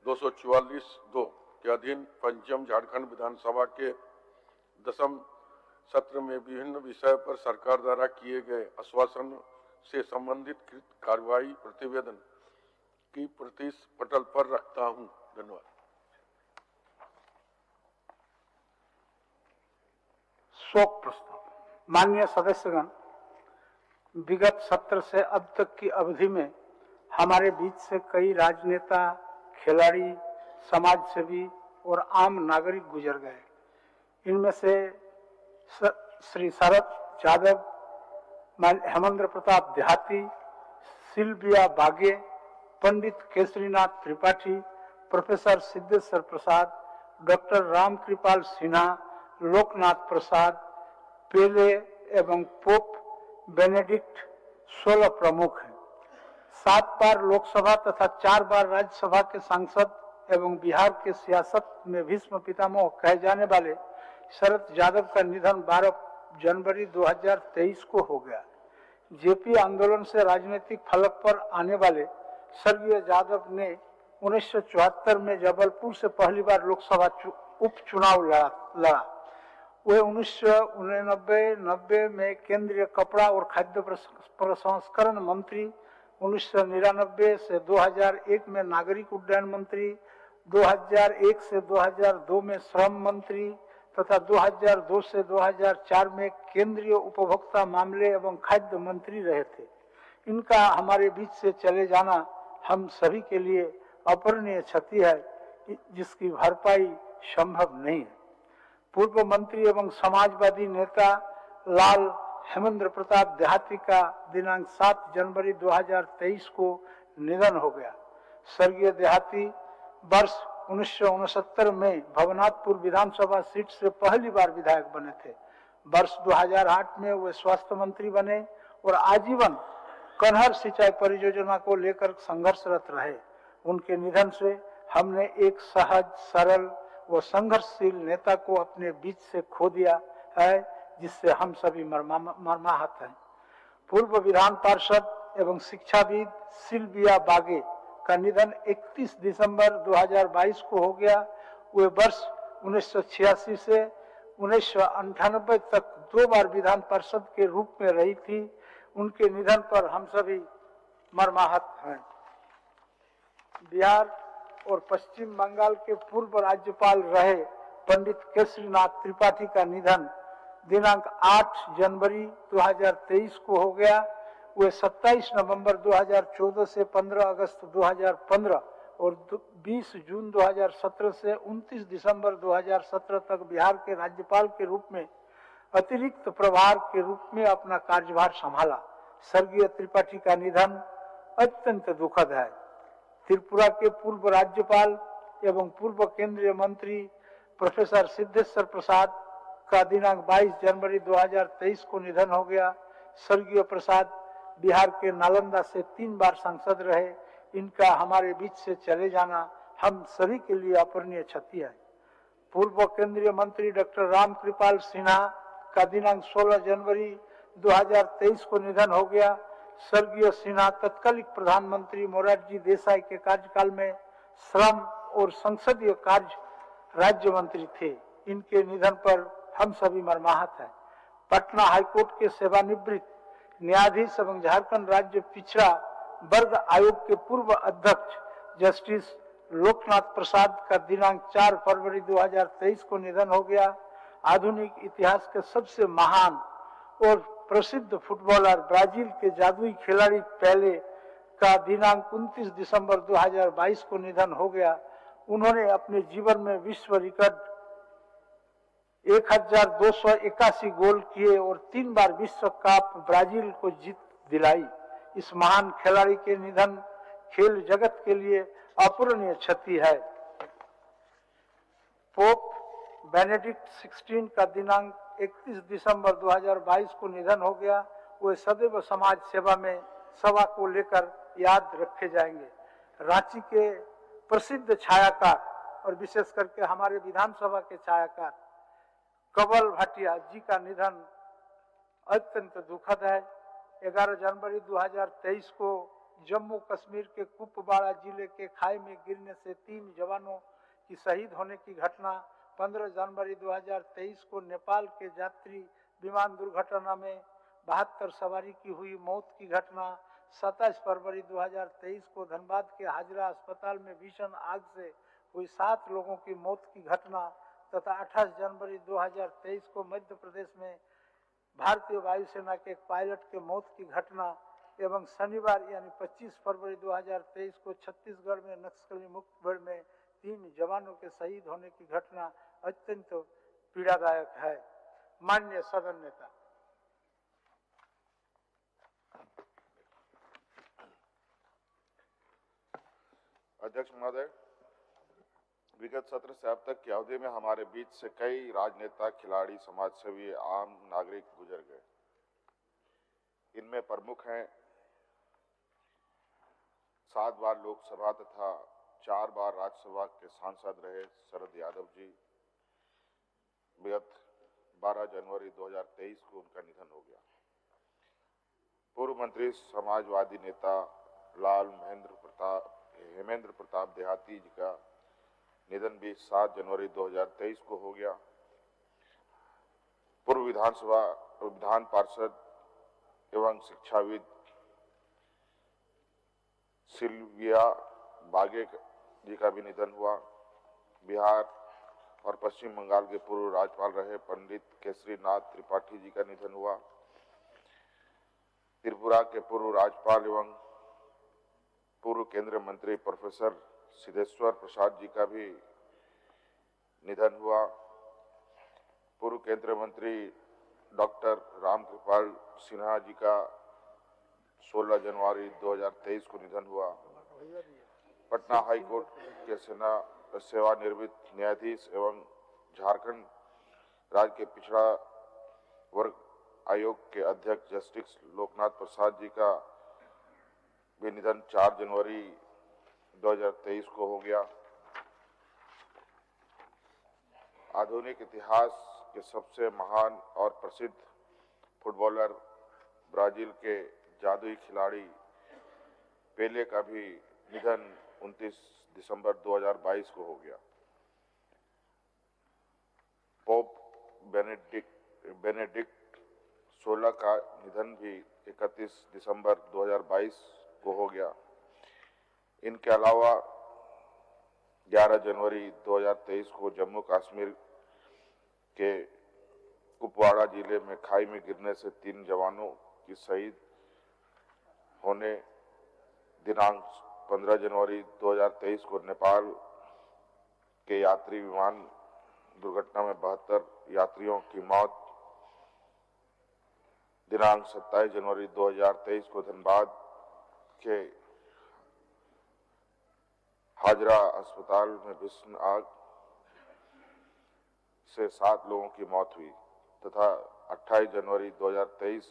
244(2) के अधीन पंचम झारखंड विधानसभा के 10वें सत्र में विभिन्न विषय पर सरकार द्वारा किए गए आश्वासन से संबंधित कृत कार्रवाई प्रतिवेदन की प्रति पटल पर रखता हूं। धन्यवाद। शोक प्रस्ताव। माननीय सदस्यगण, विगत सत्र से अब तक की अवधि में हमारे बीच से कई राजनेता, खिलाड़ी, समाजसेवी और आम नागरिक गुजर गए। इनमें से श्री शरद यादव, हेमंत प्रताप देहाती, सिल्विया बागे, पंडित केसरीनाथ त्रिपाठी, प्रोफेसर सिद्धेश्वर प्रसाद, डॉक्टर रामकृपाल सिन्हा, लोकनाथ प्रसाद, पेले एवं पोप बेनेडिक्ट 16 प्रमुख हैं। 7 बार लोकसभा तथा 4 बार राज्यसभा के सांसद एवं बिहार के सियासत में भीष्म पितामह कहे जाने वाले शरद यादव का निधन 12 जनवरी 2023 को हो गया। जेपी आंदोलन से राजनीतिक फलक पर आने वाले स्वर्गीय यादव ने 1974 में जबलपुर से पहली बार लोकसभा उपचुनाव लड़ा। वे 1989-90 में केंद्रीय कपड़ा और खाद्य प्रसंस्करण मंत्री, 1999 से 2001 में नागरिक उड्डयन मंत्री, 2001 से 2002 में श्रम मंत्री तथा 2002 से 2004 में केंद्रीय उपभोक्ता मामले एवं खाद्य मंत्री रहे थे। इनका हमारे बीच से चले जाना हम सभी के लिए अपूरणीय क्षति है, जिसकी भरपाई संभव नहीं है। पूर्व मंत्री एवं समाजवादी नेता लाल हेमंत प्रताप देहाती का दिनांक 7 जनवरी 2023 को निधन हो गया। स्वर्गीय देहाती वर्ष 1969 में भवनाथपुर विधानसभा सीट से पहली बार विधायक बने थे। वर्ष 2008 में वे स्वास्थ्य मंत्री बने और आजीवन कन्हर सिंचाई परियोजना को लेकर संघर्षरत रहे। उनके निधन से हमने एक सहज, सरल व संघर्षशील नेता को अपने बीच से खो दिया है, जिससे हम सभी मर्माहत हैं। पूर्व विधान पार्षद एवं शिक्षाविद सिल्विया बागे का निधन 31 दिसंबर 2022 को हो गया। वे वर्ष 1986 से 1998 तक 2 बार विधान पार्षद के रूप में रही थी। उनके निधन पर हम सभी मर्माहत हैं। बिहार और पश्चिम बंगाल के पूर्व राज्यपाल रहे पंडित केसरीनाथ त्रिपाठी का निधन दिनांक 8 जनवरी 2023 को हो गया। वे 27 नवंबर 2014 से 15 अगस्त 2015 और 20 जून 2017 से 29 दिसंबर 2017 तक बिहार के राज्यपाल के रूप में अतिरिक्त प्रभार के रूप में अपना कार्यभार संभाला। स्वर्गीय त्रिपाठी का निधन अत्यंत दुखद है। त्रिपुरा के पूर्व राज्यपाल एवं पूर्व केंद्रीय मंत्री प्रोफेसर सिद्धेश्वर प्रसाद का दिनांक 22 जनवरी 2023 को निधन हो गया। स्वर्गीय प्रसाद बिहार के नालंदा से 3 बार सांसद रहे। इनका हमारे बीच से चले जाना हम सभी के लिए अपूरणीय क्षति है। पूर्व केंद्रीय मंत्री डॉक्टर रामकृपाल सिन्हा का दिनांक 16 जनवरी 2023 को निधन हो गया। स्वर्गीय सिन्हा तत्कालीन प्रधानमंत्री मोरारजी देसाई के कार्यकाल में श्रम और संसदीय कार्य राज्य मंत्री थे। इनके निधन पर हम सभी मर्माहत हैं। पटना हाईकोर्ट के सेवानिवृत्त न्यायाधीश एवं झारखंड राज्य पिछड़ा वर्ग आयोग के पूर्व अध्यक्ष जस्टिस लोकनाथ प्रसाद का दिनांक 4 फरवरी 2023 को निधन हो गया। आधुनिक इतिहास के सबसे महान और प्रसिद्ध फुटबॉलर ब्राजील के जादुई खिलाड़ी पेले का दिनांक 29 दिसंबर 2022 को निधन हो गया। उन्होंने अपने जीवन में विश्व रिकॉर्ड 1281 गोल किए और 3 बार विश्व कप ब्राजील को जीत दिलाई। इस महान खिलाड़ी के निधन खेल जगत के लिए अपूरणीय क्षति है। पोप बेनेडिक्ट 16 का दिनांक 31 दिसंबर 2022 को निधन हो गया। वे सदैव समाज सेवा में सभा को लेकर याद रखे जाएंगे। रांची के प्रसिद्ध छायाकार और विशेष करके हमारे विधानसभा के छायाकार कवल भाटिया जी का निधन अत्यंत दुखद है। 11 जनवरी 2023 को जम्मू कश्मीर के कुपवाड़ा जिले के खाई में गिरने से 3 जवानों की शहीद होने की घटना, 15 जनवरी 2023 को नेपाल के यात्री विमान दुर्घटना में 72 सवारी की हुई मौत की घटना, 27 फरवरी 2023 को धनबाद के हाजरा अस्पताल में भीषण आग से हुई 7 लोगों की मौत की घटना तथा 28 जनवरी 2023 को मध्य प्रदेश में भारतीय वायुसेना के एक पायलट के मौत की घटना एवं शनिवार यानी 25 फरवरी 2023 को छत्तीसगढ़ में नक्सली मुठभेड़ में 3 जवानों के शहीद होने की घटना अत्यंत पीड़ादायक है। माननीय सदन नेता, अध्यक्ष महोदय, विगत सत्र से अब तक की अवधि में हमारे बीच से कई राजनेता, खिलाड़ी, समाजसेवी, आम नागरिक गुजर गए। इनमें प्रमुख हैं 7 बार लोकसभा तथा 4 बार राज्यसभा के सांसद रहे शरद यादव जी। विगत 12 जनवरी 2023 को उनका निधन हो गया। पूर्व मंत्री समाजवादी नेता हेमेंद्र प्रताप देहाती जी का निधन भी 7 जनवरी 2023 को हो गया। पूर्व विधान पार्षद एवं शिक्षाविद सिल्विया बागे जी का भी निधन हुआ। बिहार और पश्चिम बंगाल के पूर्व राज्यपाल रहे पंडित केसरीनाथ त्रिपाठी जी का निधन हुआ। त्रिपुरा के पूर्व राज्यपाल एवं पूर्व केंद्रीय मंत्री प्रोफेसर सिद्धेश्वर प्रसाद जी का भी निधन हुआ। पूर्व केंद्रीय मंत्री डॉक्टर रामकृपाल सिन्हा जी का 16 जनवरी 2023 को निधन हुआ। पटना हाई कोर्ट के सेवानिवृत्त न्यायाधीश एवं झारखंड राज्य के पिछड़ा वर्ग आयोग के अध्यक्ष जस्टिस लोकनाथ प्रसाद जी का भी निधन 4 जनवरी 2023 को हो गया। आधुनिक इतिहास के सबसे महान और प्रसिद्ध फुटबॉलर ब्राजील के जादुई खिलाड़ी पेले का भी निधन 29 दिसंबर 2022 को हो गया। पोप बेनेडिक्ट 16 का निधन भी 31 दिसंबर 2022 को हो गया। इनके अलावा 11 जनवरी 2023 को जम्मू कश्मीर के कुपवाड़ा जिले में खाई में गिरने से 3 जवानों की शहीद होने दिनांक 15 जनवरी 2023 को नेपाल के यात्री विमान दुर्घटना में 72 यात्रियों की मौत, दिनांक 27 जनवरी 2023 को धनबाद के हाजरा अस्पताल में भीषण आग से 7 लोगों की मौत हुई तथा 28 जनवरी 2023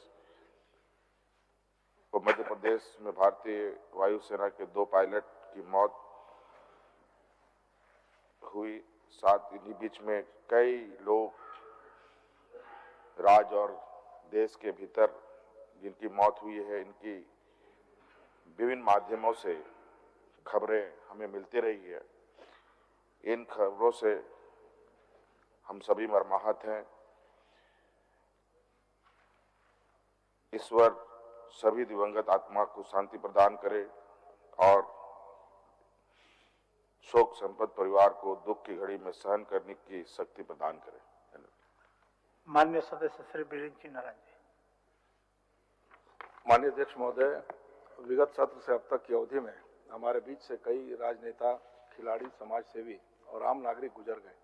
को मध्य प्रदेश में भारतीय वायुसेना के 2 पायलट की मौत हुई। साथ इन्हीं बीच में कई लोग राज्य और देश के भीतर जिनकी मौत हुई है, इनकी विभिन्न माध्यमों से खबरें हमें मिलती रही है। इन खबरों से हम सभी मर्माहत हैं। ईश्वर सभी दिवंगत आत्मा को शांति प्रदान करे और शोक संपन्न परिवार को दुख की घड़ी में सहन करने की शक्ति प्रदान करे। माननीय सदस्य श्री वीरेंद्र नारायण जी। माननीय अध्यक्ष महोदय, विगत सत्र से अब तक की अवधि में हमारे बीच से कई राजनेता, खिलाड़ी, समाज सेवी और आम नागरिक गुजर गए।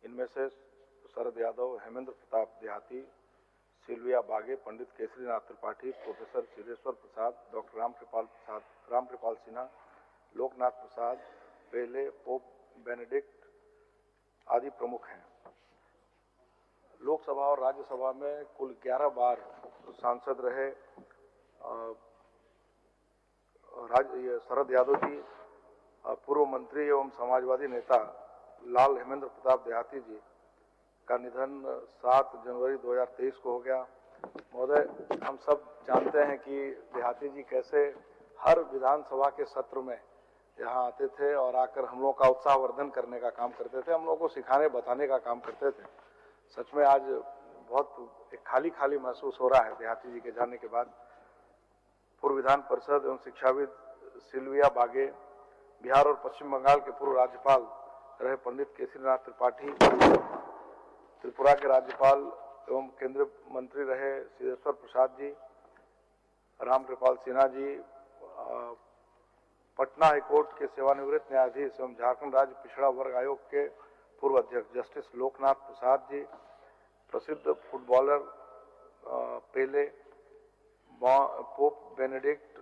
इनमें से शरद यादव, हेमेंद्र प्रताप देहाती, सिल्विया बागे, पंडित केसरीनाथ त्रिपाठी, प्रोफेसर सिद्धेश्वर प्रसाद, डॉक्टर रामकृपाल सिन्हा, लोकनाथ प्रसाद, पेले, पोप बेनेडिक्ट आदि प्रमुख हैं। लोकसभा और राज्यसभा में कुल 11 बार सांसद रहे शरद यादव जी, पूर्व मंत्री एवं समाजवादी नेता लाल हेमेंद्र प्रताप देहाती जी का निधन 7 जनवरी 2023 को हो गया। महोदय, हम सब जानते हैं कि देहाती जी कैसे हर विधानसभा के सत्र में यहाँ आते थे और आकर हम लोगों का उत्साहवर्धन करने का काम करते थे, हम लोगों को सिखाने बताने का काम करते थे। सच में आज बहुत एक खाली खाली महसूस हो रहा है देहाती जी के जाने के बाद। पूर्व विधान परिषद एवं शिक्षाविद सिल्विया बागे, बिहार और पश्चिम बंगाल के पूर्व राज्यपाल रहे पंडित केसरीनाथ त्रिपाठी, त्रिपुरा के राज्यपाल एवं केंद्रीय मंत्री रहे सिद्धेश्वर प्रसाद जी, रामकृपाल सिन्हा जी, पटना हाईकोर्ट के सेवानिवृत्त न्यायाधीश एवं झारखंड राज्य पिछड़ा वर्ग आयोग के पूर्व अध्यक्ष जस्टिस लोकनाथ प्रसाद जी, प्रसिद्ध फुटबॉलर पेले, पोप बेनेडिक्ट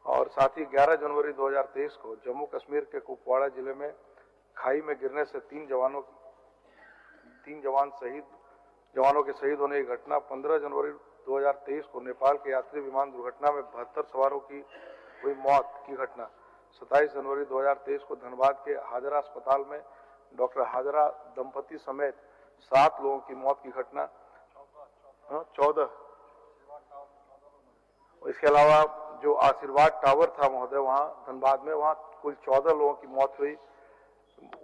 और साथ ही 11 जनवरी 2023 को जम्मू कश्मीर के कुपवाड़ा जिले में खाई में गिरने से 3 जवानों के शहीद होने की घटना, 15 जनवरी 2023 को नेपाल के यात्री विमान दुर्घटना में 72 सवारों की हुई मौत की घटना, 27 जनवरी 2023 को धनबाद के हाजरा अस्पताल में डॉक्टर हाजरा दंपति समेत 7 लोगों की मौत की घटना, 14। इसके अलावा जो आशीर्वाद टावर था महोदय वहाँ धनबाद में, वहाँ कुल 14 लोगों की मौत हुई,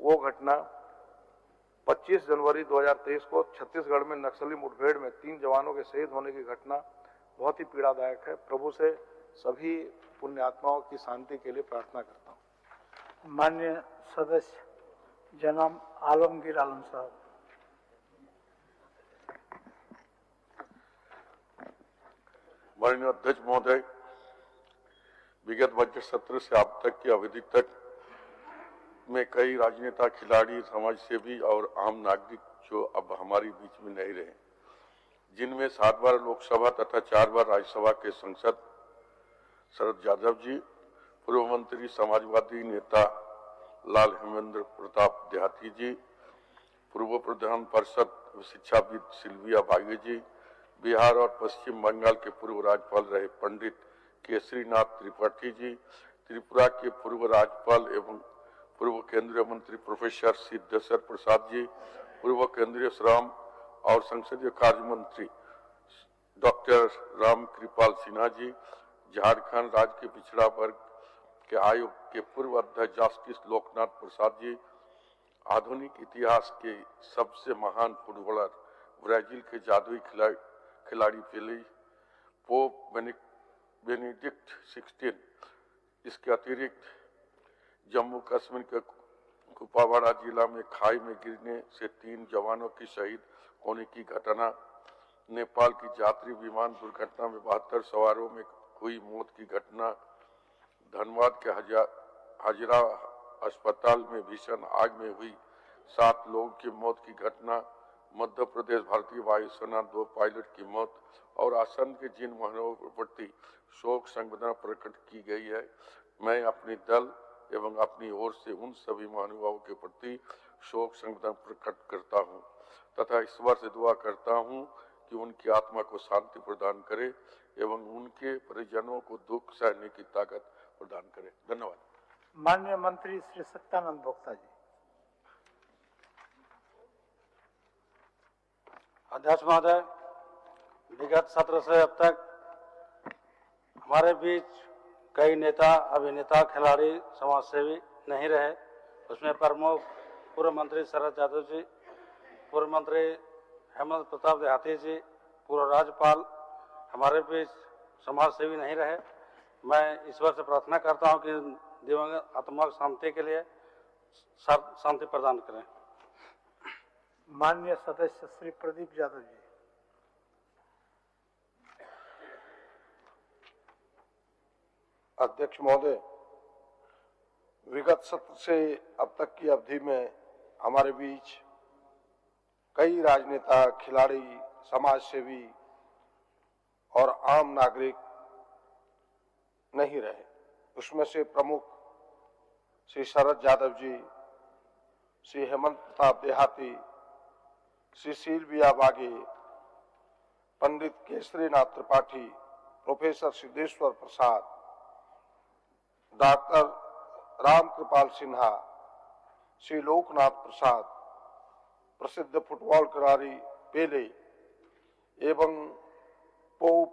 वो घटना। 25 जनवरी 2023 को छत्तीसगढ़ में नक्सली मुठभेड़ में 3 जवानों के शहीद होने की घटना बहुत ही पीड़ादायक है। प्रभु से सभी पुण्यात्माओं की शांति के लिए प्रार्थना करता हूँ। माननीय सदस्य जनाब आलमगीर आलम साहब। माननीय अध्यक्ष महोदय, विगत बजट सत्र से अब तक की अवधि तक में कई राजनेता, खिलाड़ी, समाज सेवी और आम नागरिक जो अब हमारे बीच में नहीं रहे, जिनमें 7 बार लोकसभा तथा 4 बार राज्यसभा के सांसद शरद यादव जी, पूर्व मंत्री समाजवादी नेता लाल हेमेंद्र प्रताप देहाती जी, पूर्व प्रधान परिषद शिक्षाविद सिल्विया बागे जी, बिहार और पश्चिम बंगाल के पूर्व राज्यपाल रहे पंडित केसरीनाथ त्रिपाठी जी, त्रिपुरा के पूर्व राज्यपाल एवं पूर्व केंद्रीय मंत्री प्रोफेसर सिद्धेश्वर प्रसाद जी, पूर्व केंद्रीय श्रम और संसदीय कार्य मंत्री डॉक्टर रामकृपाल सिन्हा जी, झारखंड राज्य के पिछड़ा वर्ग के आयोग के पूर्व अध्यक्ष जस्टिस लोकनाथ प्रसाद जी, आधुनिक इतिहास के सबसे महान फुटबॉलर ब्राजील के जादुई खिलाड़ी पेले, पोप बेनेडिक्ट 16। इसके अतिरिक्त जम्मू कश्मीर के कुपवाड़ा जिला में खाई में गिरने से 3 जवानों की शहीद होने की घटना, नेपाल की यात्री विमान दुर्घटना में 72 सवारों में हुई मौत की घटना, धनबाद के हाजिरा अस्पताल में भीषण आग में हुई 7 लोगों की मौत की घटना, मध्य प्रदेश भारतीय वायुसेना 2 पायलट की मौत और आसन के जिन महानुभावों के प्रति शोक संवेदना प्रकट की गई है, मैं अपने दल एवं अपनी ओर से उन सभी महानुभावों के प्रति शोक संवेदना प्रकट करता हूं तथा ईश्वर से दुआ करता हूं कि उनकी आत्मा को शांति प्रदान करे एवं उनके परिजनों को दुख सहने की ताकत प्रदान करे। धन्यवाद। माननीय मंत्री श्री सत्यानंद भोक्ता जी। अध्यक्ष महोदय, विगत सत्र से अब तक हमारे बीच कई नेता, अभिनेता, खिलाड़ी, समाजसेवी नहीं रहे। उसमें प्रमुख पूर्व मंत्री शरद यादव जी, पूर्व मंत्री हेमंत प्रताप देहाती जी, पूर्व राज्यपाल हमारे बीच समाजसेवी नहीं रहे। मैं ईश्वर से प्रार्थना करता हूं कि दिवंगत आत्मा की शांति के लिए शांति प्रदान करें। माननीय सदस्य श्री प्रदीप यादव जी। अध्यक्ष महोदय, विगत सत्र से अब तक की अवधि में हमारे बीच कई राजनेता, खिलाड़ी, समाजसेवी और आम नागरिक नहीं रहे। उसमें से प्रमुख श्री शरद यादव जी, श्री हेमंत प्रताप देहाती, श्री सिल्विया बागे, पंडित केसरीनाथ त्रिपाठी, प्रोफेसर सिद्धेश्वर प्रसाद, डॉक्टर रामकृपाल सिन्हा, श्री लोकनाथ प्रसाद, प्रसिद्ध फुटबॉल खिलाड़ी पेले एवं पोप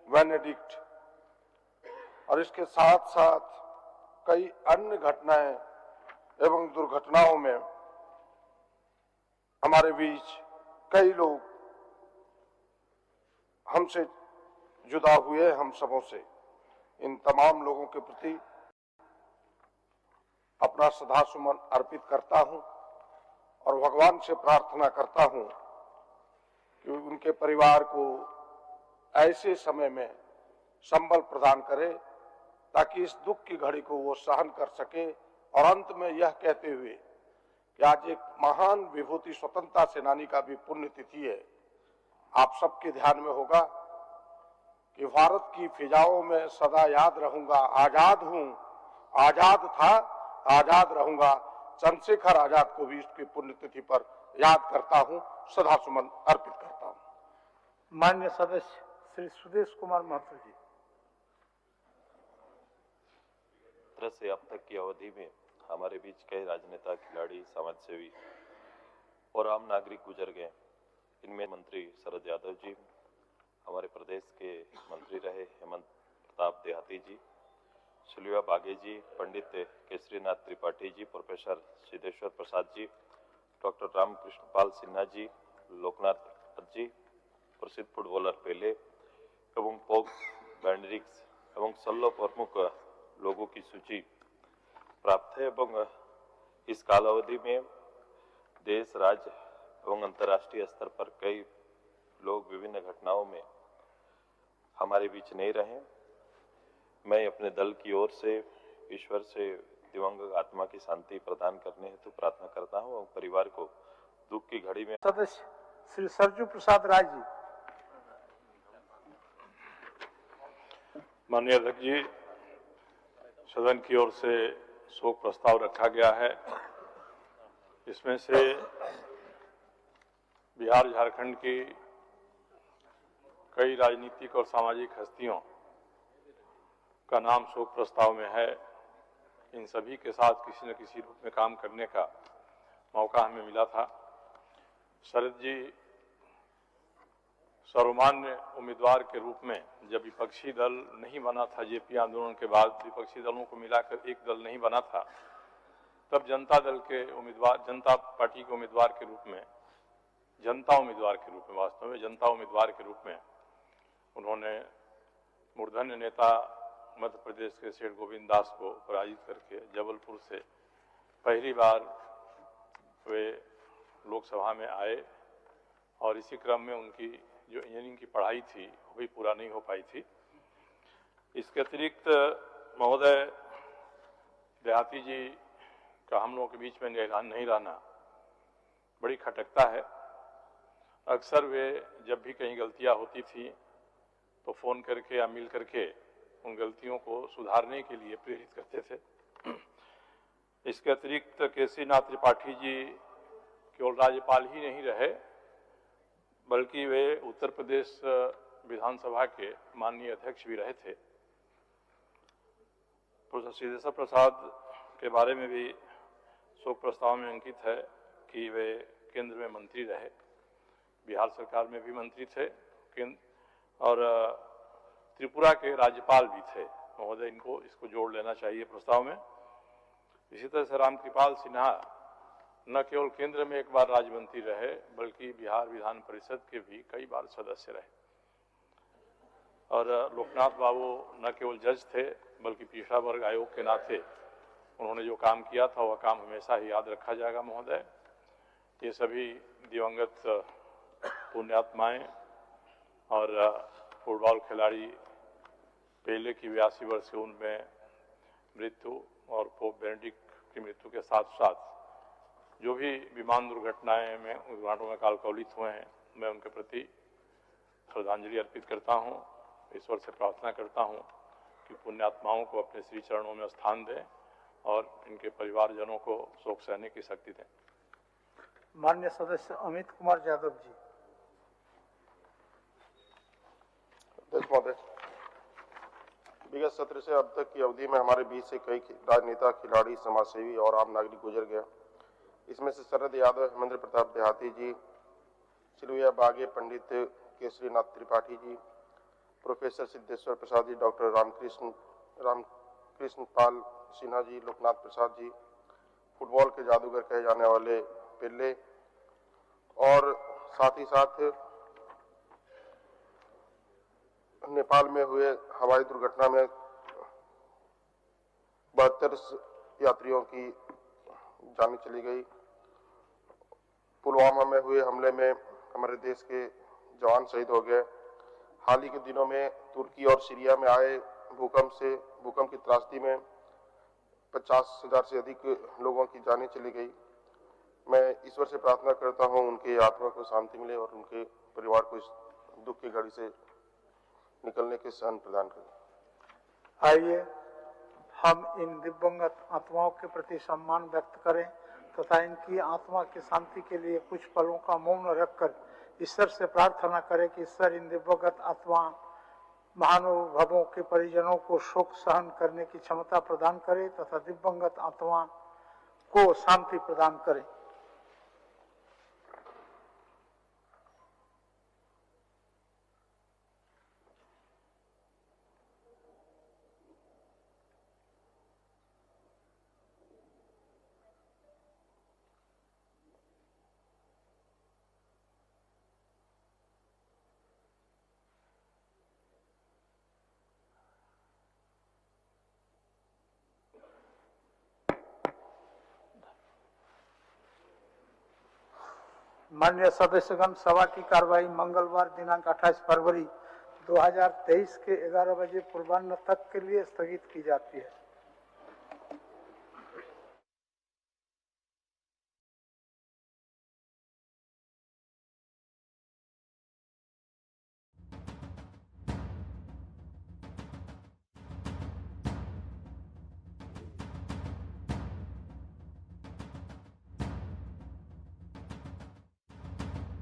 बेनेडिक्ट और इसके साथ साथ कई अन्य घटनाएं एवं दुर्घटनाओं में हमारे बीच कई लोग हमसे जुदा हुए, हम सबों से। इन तमाम लोगों के प्रति अपना श्रद्धासुमन अर्पित करता हूं और भगवान से प्रार्थना करता हूं कि उनके परिवार को ऐसे समय में संबल प्रदान करे ताकि इस दुख की घड़ी को वो सहन कर सके। और अंत में यह कहते हुए कि आज एक महान विभूति स्वतंत्रता सेनानी का भी पुण्यतिथि है। आप सबके ध्यान में होगा कि भारत की फिजाओं में सदा याद रहूंगा, आजाद हूं, आजाद था, आजाद रहूंगा। चंद्रशेखर आजाद को भी इसकी पुण्यतिथि पर याद करता हूं, श्रद्धासुमन अर्पित करता हूं। माननीय सदस्य श्री सुदेश कुमार महतो जी। सत्र से अब तक की अवधि में हमारे बीच कई राजनेता, खिलाड़ी, समाजसेवी और आम नागरिक गुजर गए। इनमें मंत्री शरद यादव जी, हमारे प्रदेश के मंत्री रहे हेमंत प्रताप देहाती जी, सिल्विया बागे जी, पंडित केसरीनाथ त्रिपाठी जी, प्रोफेसर सिद्धेश्वर प्रसाद जी, डॉक्टर रामकृपाल सिन्हा जी, लोकनाथ जी, प्रसिद्ध फुटबॉलर पेले एवं पोप बेनेडिक्ट एवं 16 प्रमुख लोगों की सूची प्राप्त है। एवं इस कालावधि में देश, राज्य एवं अंतर्राष्ट्रीय स्तर पर कई लोग विभिन्न घटनाओं में हमारे बीच नहीं रहे। मैं अपने दल की ओर से ईश्वर से दिवंगत आत्मा की शांति प्रदान करने हेतु प्रार्थना करता हूं और परिवार को दुख की घड़ी में। सदस्य श्री सरजू प्रसाद राय जी। माननीय अध्यक्ष जी, सदन की ओर से शोक प्रस्ताव रखा गया है। इसमें से बिहार, झारखंड की कई राजनीतिक और सामाजिक हस्तियों का नाम शोक प्रस्ताव में है। इन सभी के साथ किसी न किसी रूप में काम करने का मौका हमें मिला था। शरद जी सर्वमान्य उम्मीदवार के रूप में जब विपक्षी दल नहीं बना था, जेपी आंदोलन के बाद विपक्षी दलों को मिलाकर एक दल नहीं बना था, तब जनता दल के उम्मीदवार, जनता पार्टी के उम्मीदवार के रूप में, जनता उम्मीदवार के रूप में, वास्तव में जनता उम्मीदवार के रूप में उन्होंने मूर्धन्य नेता मध्य प्रदेश के सेठ गोविंद दास को पराजित करके जबलपुर से पहली बार वे लोकसभा में आए और इसी क्रम में उनकी जो इंजीनियरिंग की पढ़ाई थी वो भी पूरा नहीं हो पाई थी। इसके अतिरिक्त महोदय देहाती जी का हम लोगों के बीच में नहीं रहना बड़ी खटकता है। अक्सर वे जब भी कहीं गलतियां होती थी तो फ़ोन करके या मिल करके उन गलतियों को सुधारने के लिए प्रेरित करते थे। इसके अतिरिक्त केसरी नाथ त्रिपाठी जी केवल राज्यपाल ही नहीं रहे, बल्कि वे उत्तर प्रदेश विधानसभा के माननीय अध्यक्ष भी रहे थे। प्रोफेसर सिद्धेश्वर प्रसाद के बारे में भी शोक प्रस्ताव में अंकित है कि वे केंद्र में मंत्री रहे, बिहार सरकार में भी मंत्री थे और त्रिपुरा के राज्यपाल भी थे। महोदय इसको जोड़ लेना चाहिए प्रस्ताव में। इसी तरह से रामकृपाल सिन्हा न केवल केंद्र में एक बार राज्य मंत्री रहे, बल्कि बिहार विधान परिषद के भी कई बार सदस्य रहे। और लोकनाथ बाबू न केवल जज थे, बल्कि पिछड़ा वर्ग आयोग के नाते उन्होंने जो काम किया था वह काम हमेशा ही याद रखा जाएगा। महोदय, ये सभी दिवंगत पुण्यात्माएं और फुटबॉल खिलाड़ी पेले की 82 वर्ष की उम्र में मृत्यु और पोप बेनेडिक्ट की मृत्यु के साथ साथ जो भी विमान दुर्घटनाओं में कालकौलित हुए हैं, मैं उनके प्रति श्रद्धांजलि अर्पित करता हूं। ईश्वर से प्रार्थना करता हूं कि पुण्यात्माओं को अपने श्री चरणों में स्थान दें और इनके परिवारजनों को शोक सहने की शक्ति दें। माननीय सदस्य अमित कुमार यादव जी। अध्यक्ष महोदय, विगत सत्र से अब तक की अवधि में हमारे बीच से कई राजनेता, खिलाड़ी, समाजसेवी और आम नागरिक गुजर गया। इसमें से शरद यादव, हेमेंद्र प्रताप देहाती जी, सिलुया बागे, पंडित केसरी नाथ त्रिपाठी जी, प्रोफेसर सिद्धेश्वर प्रसाद जी, डॉक्टर रामकृष्ण पाल सिन्हा जी, लोकनाथ प्रसाद जी, फुटबॉल के जादूगर कहे जाने वाले पेले, और साथ ही साथ नेपाल में हुए हवाई दुर्घटना में 72 यात्रियों की जान चली गई। पुलवामा में हुए हमले में हमारे देश के जवान शहीद हो गए। हाल ही के दिनों में तुर्की और सीरिया में आए भूकंप की त्रासदी में 50,000 से अधिक लोगों की जानें चली गई। मैं ईश्वर से प्रार्थना करता हूं उनकी आत्मा को शांति मिले और उनके परिवार को इस दुख की घड़ी से निकलने के सहन प्रदान करें। आइए हम इन दिवंगत आत्माओं के प्रति सम्मान व्यक्त करें तथा इनकी आत्मा की शांति के लिए कुछ पलों का मौन रखकर ईश्वर से प्रार्थना करें कि ईश्वर इन दिवंगत आत्मा महानुभावों के परिजनों को शोक सहन करने की क्षमता प्रदान करे तथा दिवंगत आत्मा को शांति प्रदान करे। माननीय सदस्यगण, सभा की कार्रवाई मंगलवार दिनांक 28 फरवरी 2023 के 11 बजे पूर्वाह्न तक के लिए स्थगित की जाती है।